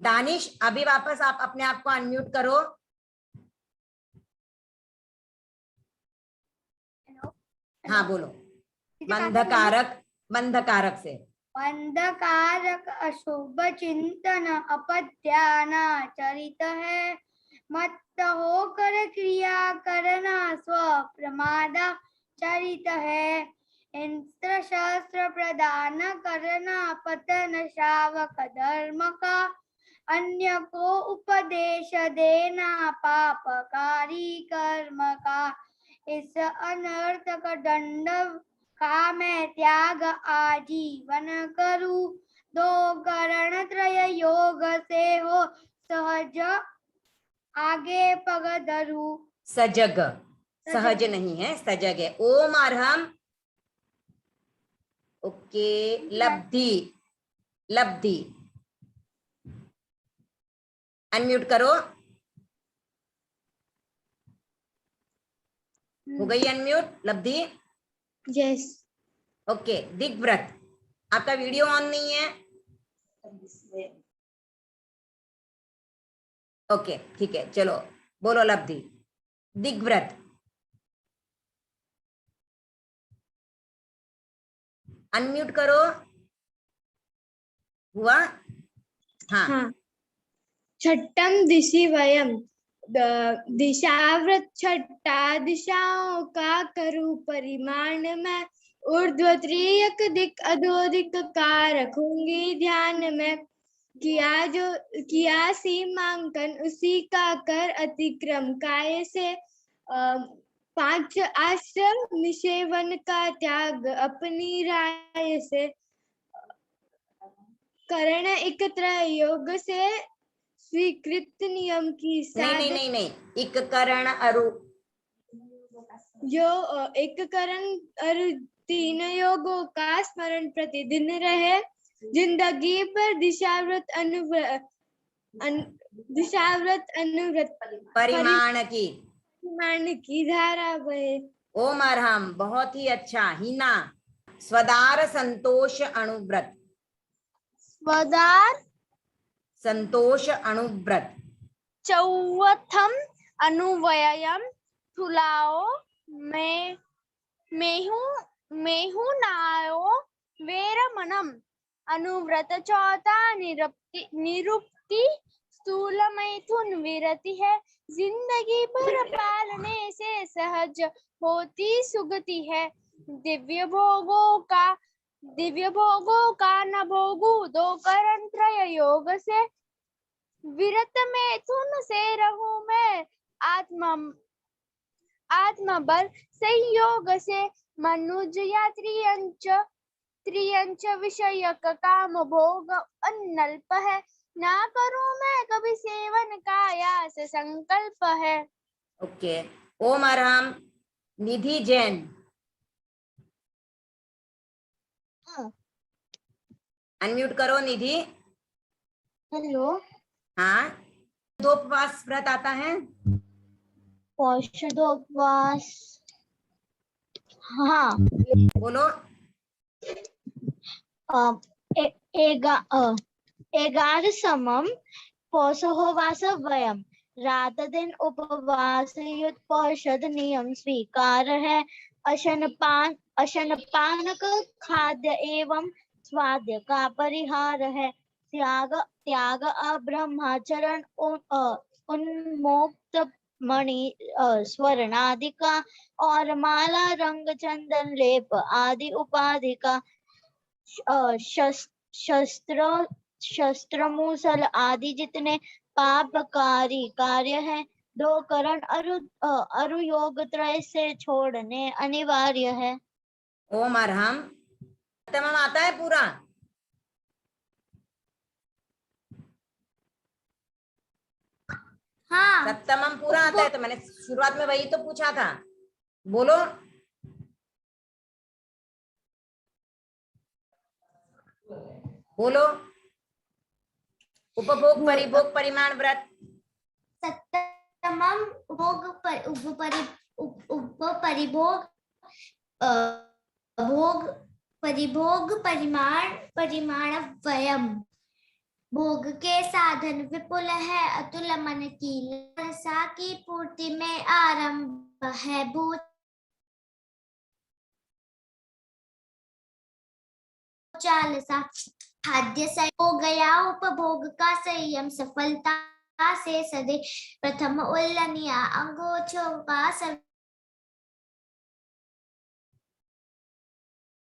दानिश, अभी वापस आप अपने आप को अनम्यूट करो। हाँ बोलो। बंधकारक से। बंधकारक अशुभ चिंतन अपध्यानाचरित है। मत होकर क्रिया करना स्व प्रमादा चरित है। इंद्र शस्त्र प्रदान करना पतन शावक धर्म का। अन्य को उपदेश देना पापकारी कर्म का। इस अनर्थक दंड का मैं त्याग आजीवन करूं। दो करण त्रय योग से हो सहज आगे पग धरूं। सजग, सहज नहीं है, सजग है। ओम अरहम। ओके, लब्धि अनम्यूट करो। हो गई अनम्यूट लब्धि? यस। ओके, दिग्व्रत, आपका वीडियो ऑन नहीं है। ओके ठीक है, चलो बोलो लब्धि। दिग्व्रत। अनम्यूट करो। हुआ? हाँ। छठम दिशि वयम। दिशाव्रत छठा दिशाओं का करूं परिमाण में। ऊर्ध्व त्रियक दिक अधोदिक का रखूंगी ध्यान में। किया सीमांकन उसी का कर अतिक्रम काय से। 5 आश्रम निषेवन का त्याग अपनी राय से। करण एकत्र योग से स्वीकृत नियम की नहीं, एक करण अरु जो एक करण अरु 3 योगों का स्मरण प्रतिदिन रहे। जिंदगी पर दिशाव्रत अनुव्रत परिमाण की धारा बहे। ओम अरहम, बहुत ही अच्छा। हिना। स्वदार संतोष अणुव्रत। स्वदार संतोष अणुव्रत। चौथम अनुव्ययम ठुलाओ मेहु नायो वेरमणम अनुव्रत चौथा निरुक्ति स्थूल मैथुन विरति है। जिंदगी भर पालने से सहज होती सुगति है। दिव्य भोगों का न भोगू दो करण त्रय योग से। विरत मैथुन से रहूं मैं आत्मबल संयोग से। मनुज या त्रियंच विषयक काम भोग अनल्प है। ना करूं मैं कभी सेवन का यास संकल्प है। ओके, ओम आराम। निधि जैन। अनम्यूट करो निधि। हेलो। हाँ, पौषधोपवास व्रत आता है। पौषधोपवास, हाँ बोलो। एगार समम पौषहोवास वयम। रात दिन उपवास युक्त पौषध नियम स्वीकार है। अशन पान का खाद्य एवं स्वाद्य का परिहार है। त्याग अब्रह्मचरण उन्मुक्त मणि स्वर्णादि का और माला रंग चंदन लेप आदि उपाधि का। शस्त्र मूसल आदि जितने पापकारी कार्य है दो करण अरु योग त्रय से छोड़ने अनिवार्य है। ओम अरहम। सप्तमम आता है पूरा। हाँ। सप्तमम पूरा आता है, तो मैंने शुरुआत में वही तो पूछा था। बोलो। बोलो। उपभोग परिभोग परिमाण व्रत। सप्तमम भोग परिभोग परिमाण वयम। भोग के साधन विपुल है, अतुल मन की लालसा की पूर्ति में आरंभ है। भूत चालसा खाद्य से हो गया उपभोग का संयम सफलता से सदे। प्रथम उल्लनिया अंगोछो का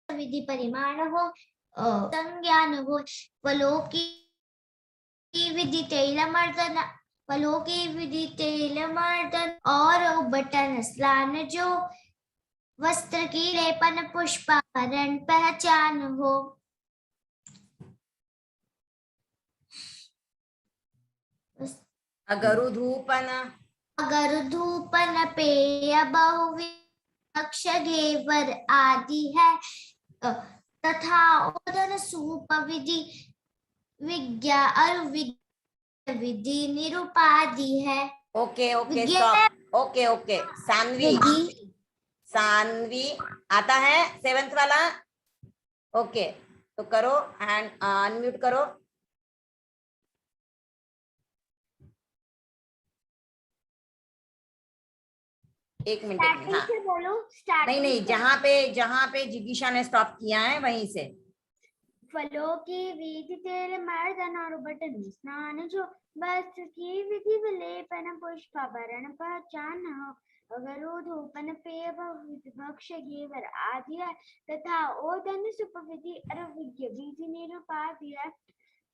विधि परिमाण हो संज्ञान हो। फलों की विधि तेल मर्दन और बटन स्नान जो। वस्त्र की लेपन पुष्पारण पहचान हो। अगरुधूपन पेय बहुविक्ष घेवर आदि है। तथा ओदन सूप विधि विज्ञा विधि निरुपाधि है। Okay okay stop. Okay okay, Saanvi आता है 7th वाला। ओके, तो करो एंड अनम्यूट करो। एक मिनट। हाँ, नहीं, जहाँ पे जिगीशा ने स्टॉप किया है वहीं से। फलों की विधि तेल मर्दन और बटन स्नान जो। वस्त्र की विधि विलेपन पुष्पाभरण पहचान हो। अगरुधूपन पेय बहुविक्ष घेवर आदि है। तथा ओदन सुप विधि अरविज्ञ विधि निरुपाधि है।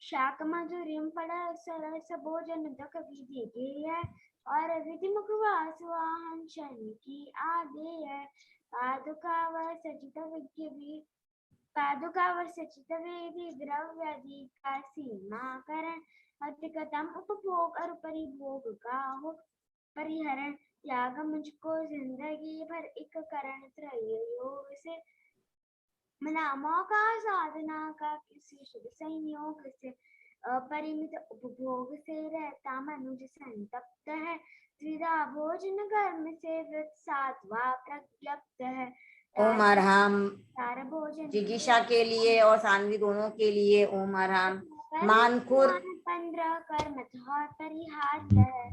शाक मधुरिम फल सरस भोजन दक विधि गेय है। और विधि मुखवास वाहन शनि की आदि है। पादुकावर सचित वेदी द्रव्यादि का सीमाकरण। अधिकतम उपभोग और परिभोग का हो परिहरण। त्याग मुझको जिंदगी भर एक करण त्रय योग से। नामों का साधना का किसी शुभ संयोग से। अपरिमित उपभोग से रहता मनुज संतप्त है। द्विधा भोजन कर्म से व्रत सात्वा प्रज्ञप्त है। ओम अरहम। भोजन जिगीशा के लिए और सानवी दोनों के लिए ओम अरहम। मानखुर 15 कर्म परिहार है।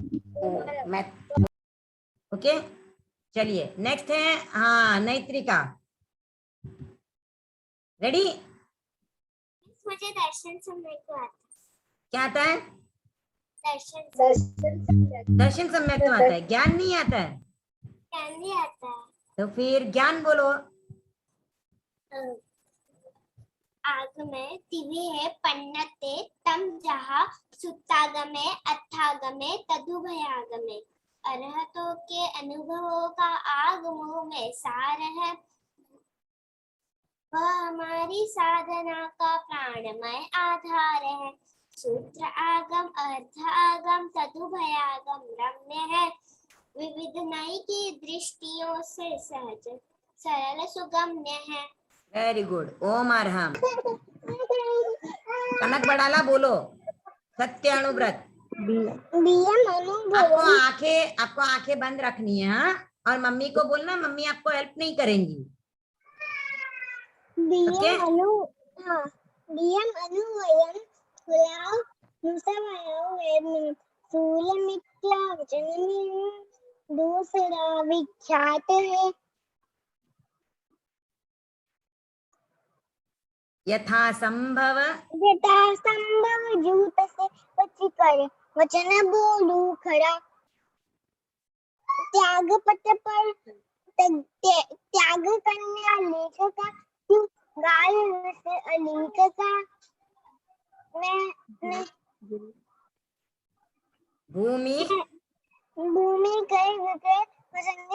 ओके, चलिए नेक्स्ट है, हाँ नैत्रिका, रेडी? मुझे दर्शन सम्यक तो आता क्या आता है? है। दर्शन दर्शन सम्यक तो आता है, ज्ञान नहीं आता है। ज्ञान भी आता है। तो फिर ज्ञान बोलो। आगमे दिव्ये पन्नते तम जहा सुत्तागमे अथागमे तदुभयागमे। अरहतों के अनुभवों का आगमों में सार है, वह हमारी साधना का प्राणमय आधार है। सूत्र आगम अर्थ आगम तदुभयागम रम्य है, विविध नई की दृष्टियों से सहज सरल सुगम्य है। वेरी गुड, ओम अरहम। कनक बड़ाला बोलो, सत्य अनुव्रत। आपको आंखें बंद रखनी है, हाँ? और मम्मी को बोलना, मम्मी आपको हेल्प नहीं करेंगी। ओके? दूसरा विख्यात है। यथा संभव जूत से बची कर वचन बोलू खरा। त्याग पथ पर त्याग कन्या लेखका, गाय से अलेखका। मैं भूमि कई विक्रय प्रसंग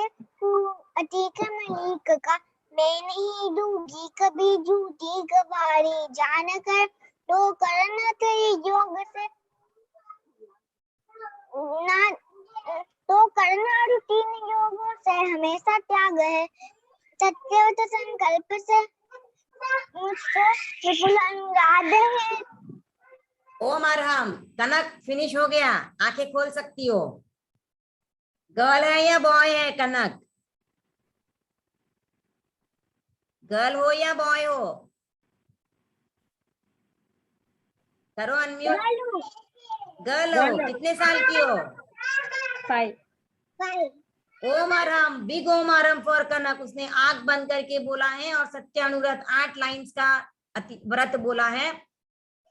अतीक मलिक का। मैं नहीं दूंगी कभी झूठी गवारी, जानकर तो करना कई योग से ना, तो करना रूटीन योगों से हमेशा त्याग है। सत्यवत संकल्प से मुझको विपुल अनुराग है। ओम अरहम। कनक फिनिश हो गया, आंखें खोल सकती हो। गर्ल है या बॉय है कनक? गर्ल हो या बॉय हो? करो अनम्यूट। गर्ल हो। कितने साल की हो? 5 ओम Arham, big Om Arham for कनक। उसने आंख बंद करके बोला है और सत्य अनुव्रत 8 लाइंस का व्रत बोला है।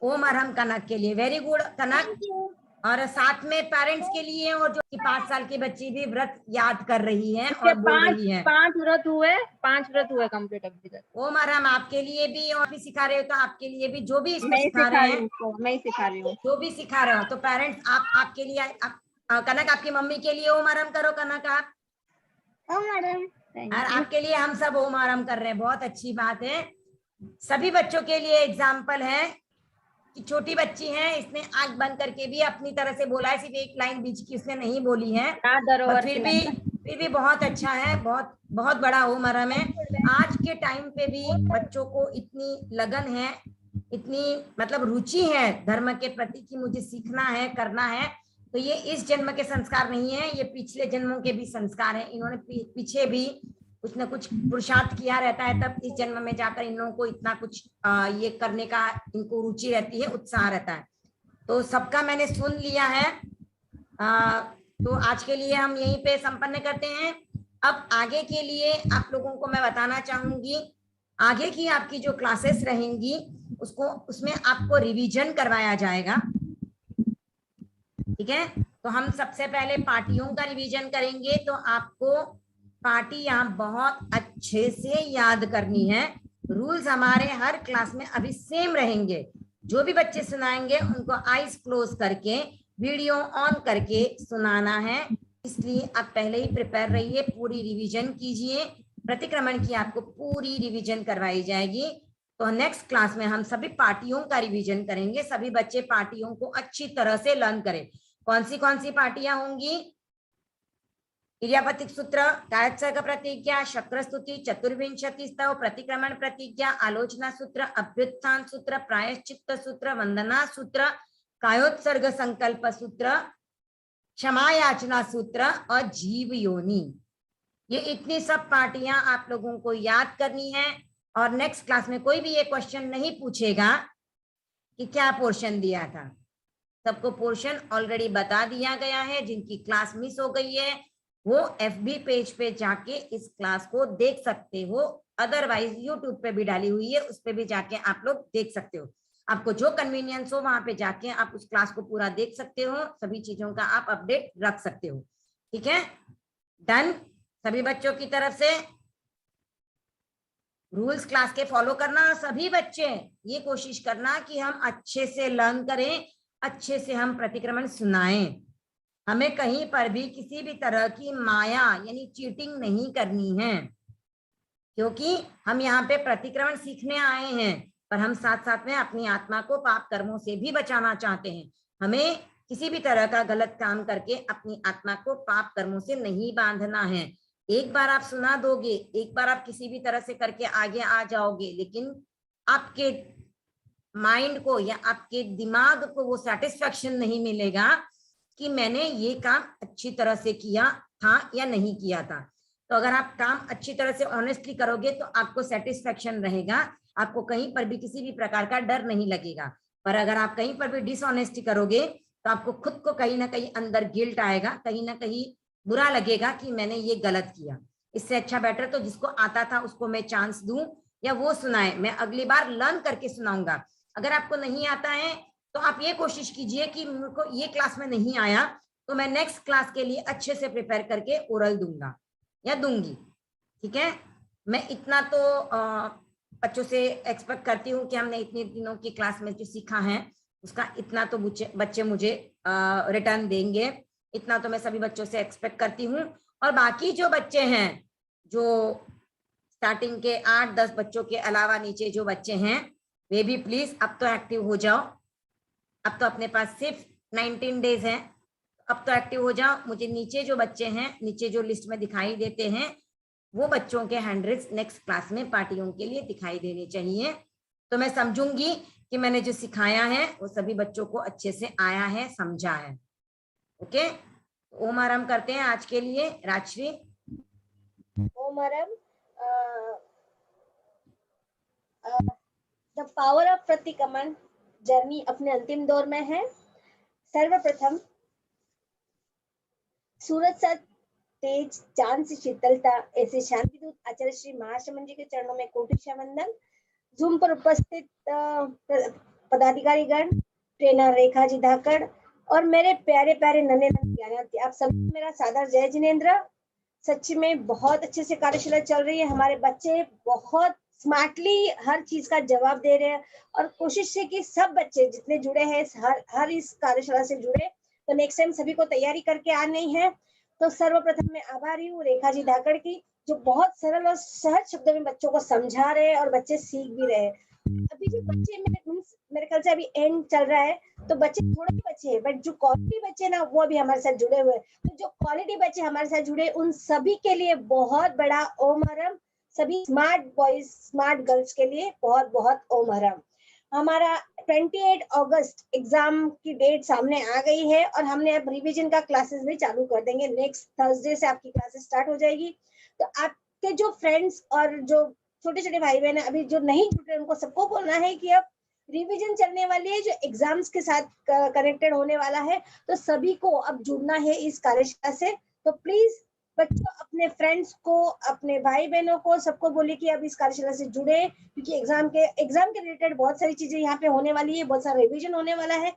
ओम अरहम कनक के लिए, वेरी गुड कनक। और साथ में पेरेंट्स के लिए, और जो 5 साल की बच्ची भी व्रत याद कर रही है और बोल रही है। 5 व्रत हुए कंप्लीट अभी तक। ओम अरहम आपके लिए भी, और भी सिखा रहे हो तो आपके लिए भी, जो भी इसको मैं सिखा रहे हैं, मैं ही सिखा रही हूँ। जो भी सिखा रहे हो। तो पेरेंट्स आपके लिए, कनक आपकी मम्मी के लिए ओम अरहम करो। कनक आप ओम अरहम। और आपके लिए हम सब ओम आराम कर रहे हैं। बहुत अच्छी बात है। सभी बच्चों के लिए एग्जाम्पल है कि छोटी बच्ची है, इसने आंख बंद करके भी अपनी तरह से बोला है, सिर्फ एक लाइन बीच की उसने नहीं बोली है, और फिर भी बहुत अच्छा है। बहुत बहुत बड़ा ओम आराम है। आज के टाइम पे भी बच्चों को इतनी लगन है, इतनी मतलब रुचि है धर्म के प्रति कि मुझे सीखना है, करना है। तो ये इस जन्म के संस्कार नहीं है, ये पिछले जन्मों के भी संस्कार हैं। इन्होंने पीछे भी कुछ न कुछ पुरुषार्थ किया रहता है, तब इस जन्म में जाकर इन लोगों को इतना कुछ ये करने का इनको रुचि रहती है, उत्साह रहता है। तो सबका मैंने सुन लिया है। तो आज के लिए हम यहीं पे संपन्न करते हैं। अब आगे के लिए आप लोगों को मैं बताना चाहूंगी, आगे की आपकी जो क्लासेस रहेंगी उसमें आपको रिवीजन करवाया जाएगा। ठीक है, तो हम सबसे पहले पार्टियों का रिवीजन करेंगे। तो आपको पार्टी यहाँ बहुत अच्छे से याद करनी है। रूल्स हमारे हर क्लास में अभी सेम रहेंगे। जो भी बच्चे सुनाएंगे उनको आईज क्लोज करके वीडियो ऑन करके सुनाना है, इसलिए आप पहले ही प्रिपेयर रहिए, पूरी रिवीजन कीजिए। प्रतिक्रमण की आपको पूरी रिवीजन करवाई जाएगी। तो नेक्स्ट क्लास में हम सभी पार्टियों का रिवीजन करेंगे। सभी बच्चे पार्टियों को अच्छी तरह से लर्न करें। कौन सी पार्टियां होंगी? इर्यापतिक सूत्र, गायत्सर्ग प्रतिज्ञा, शक्र स्तुति, चतुर्विंशति स्तव, प्रतिक्रमण प्रतिज्ञा, आलोचना सूत्र, अभ्युत्थान सूत्र, प्रायश्चित्त सूत्र, वंदना सूत्र, कायोत्सर्ग संकल्प सूत्र, क्षमा याचना सूत्र और जीव योनि। ये इतनी सब पार्टियां आप लोगों को याद करनी है। और नेक्स्ट क्लास में कोई भी ये क्वेश्चन नहीं पूछेगा कि क्या पोर्शन दिया था। सबको पोर्शन ऑलरेडी बता दिया गया है। जिनकी क्लास मिस हो गई है वो FB पेज पे जाके इस क्लास को देख सकते हो, अदरवाइज YouTube पे भी डाली हुई है, उस पे भी जाके आप लोग देख सकते हो। आपको जो कन्वीनियंस हो वहां पे जाके आप उस क्लास को पूरा देख सकते हो, सभी चीजों का आप अपडेट रख सकते हो। ठीक है, डन सभी बच्चों की तरफ से। रूल्स क्लास के फॉलो करना सभी बच्चे, ये कोशिश करना कि हम अच्छे से लर्न करें, अच्छे से हम प्रतिक्रमण सुनाएं। हमें कहीं पर भी किसी भी तरह की माया यानी चीटिंग नहीं करनी है, क्योंकि हम यहाँ पे प्रतिक्रमण सीखने आए हैं, पर हम साथ साथ में अपनी आत्मा को पाप कर्मों से भी बचाना चाहते हैं। हमें किसी भी तरह का गलत काम करके अपनी आत्मा को पाप कर्मों से नहीं बांधना है। एक बार आप सुना दोगे, एक बार आप किसी भी तरह से करके आगे आ जाओगे, लेकिन आपके माइंड को या आपके दिमाग को वो सेटिस्फेक्शन नहीं मिलेगा कि मैंने ये काम अच्छी तरह से किया था या नहीं किया था। तो अगर आप काम अच्छी तरह से ऑनेस्टली करोगे तो आपको सेटिस्फेक्शन रहेगा, आपको कहीं पर भी किसी भी प्रकार का डर नहीं लगेगा। पर अगर आप कहीं पर भी डिसऑनेस्टी करोगे तो आपको खुद को कहीं ना कहीं अंदर गिल्ट आएगा, कहीं ना कहीं बुरा लगेगा कि मैंने ये गलत किया। इससे अच्छा बेटर तो जिसको आता था उसको मैं चांस दूं या वो सुनाए, मैं अगली बार लर्न करके सुनाऊंगा। अगर आपको नहीं आता है तो आप ये कोशिश कीजिए कि मेरे को ये क्लास में नहीं आया तो मैं नेक्स्ट क्लास के लिए अच्छे से प्रिपेयर करके ओरल दूंगा या दूंगी। ठीक है, मैं इतना तो बच्चों से एक्सपेक्ट करती हूँ कि हमने इतने दिनों की क्लास में जो सीखा है उसका इतना तो बच्चे मुझे रिटर्न देंगे, इतना तो मैं सभी बच्चों से एक्सपेक्ट करती हूँ। और बाकी जो बच्चे हैं, जो स्टार्टिंग के 8-10 बच्चों के अलावा नीचे जो बच्चे हैं, वे भी प्लीज अब तो एक्टिव हो जाओ। अब तो अपने पास सिर्फ 19 डेज हैं, अब तो एक्टिव हो जाओ। मुझे नीचे जो बच्चे हैं, नीचे जो लिस्ट में दिखाई देते हैं, वो बच्चों के हैंडरिट्स नेक्स्ट क्लास में पार्टियों के लिए दिखाई देने चाहिए। तो मैं समझूंगी कि मैंने जो सिखाया है वो सभी बच्चों को अच्छे से आया है, समझा है। ओके, ओम आराम करते हैं आज के लिए। राजश्री ओम आराम। द पावर ऑफ प्रतिक्रमण जर्नी अपने अंतिम दौर में है। सर्वप्रथम सूरज सा तेज, चांद से शीतलता, ऐसे शांति दूत आचार्य श्री महाशमन जी के चरणों में कोटि वंदन। जूम पर उपस्थित पदाधिकारी गण, ट्रेनर रेखा जी धाकड़ और मेरे प्यारे प्यारे नन्हे ज्ञानार्थी, आप सभी मेरा सादर जय जिनेन्द्र। सच्ची में बहुत अच्छे से कार्यशाला चल रही है। हमारे बच्चे बहुत स्मार्टली हर चीज का जवाब दे रहे हैं और कोशिश है कि सब बच्चे जितने जुड़े हैं हर इस कार्यशाला से जुड़े, तो नेक्स्ट टाइम सभी को तैयारी करके आनी है। तो सर्वप्रथम मैं आभारी हूँ रेखा जी धाकड़ की, जो बहुत सरल और सहज शब्दों में बच्चों को समझा रहे हैं और बच्चे सीख भी रहे हैं। अभी जो बच्चे मेरे ख्याल से अभी एंड चल रहा है, तो बच्चे थोड़े ही बच्चे हैं, बट जो क्वालिटी बच्चे ना वो अभी हमारे साथ जुड़े हुए हैं। तो जो क्वालिटी बच्चे हमारे साथ जुड़े, उन सभी के लिए बहुत बड़ा ओम आराम। सभी स्मार्ट बॉयज स्मार्ट गर्ल्स के लिए बहुत बहुत ओम आराम। हमारा 28 अगस्त एग्जाम की डेट सामने आ गई है और हमने अब रिवीजन का क्लासेस भी चालू कर देंगे। नेक्स्ट थर्सडे से आपकी क्लासेस स्टार्ट हो जाएगी। तो आपके जो फ्रेंड्स और जो छोटे छोटे भाई बहन अभी जो नहीं जुड़ रहे, उनको सबको बोलना है कि अब रिवीजन चलने वाली है जो एग्जाम्स के साथ कनेक्टेड होने वाला है, तो सभी को अब जुड़ना है इस कार्यशाला से। तो प्लीज बच्चों अपने फ्रेंड्स को, अपने भाई बहनों को, सबको बोले कि अब इस कार्यशाला से जुड़े, क्योंकि एग्जाम के रिलेटेड बहुत सारी चीजें यहाँ पे होने वाली है, बहुत सारा रिवीजन होने वाला है।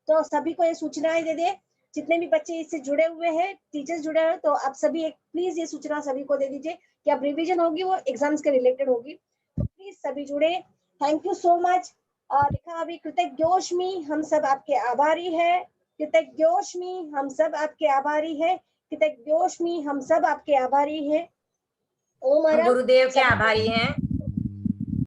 तो सभी को ये सूचनाएं दे दे, जितने भी बच्चे इससे जुड़े हुए हैं, टीचर्स जुड़े हुए, तो आप सभी एक प्लीज ये सूचना सभी को दे दीजिए कि अब रिवीजन होगी वो एग्जाम्स के रिलेटेड होगी। तो प्लीज सभी जुड़े। Thank you so much. Rekha अभी कृतज्ञोष्मी, हम सब आपके आभारी है। कृतज्ञोष्मी, हम सब आपके आभारी है। कृतज्ञोष्मी, हम सब आपके आभारी है। ओम आराम। गुरुदेव के आभारी हैं।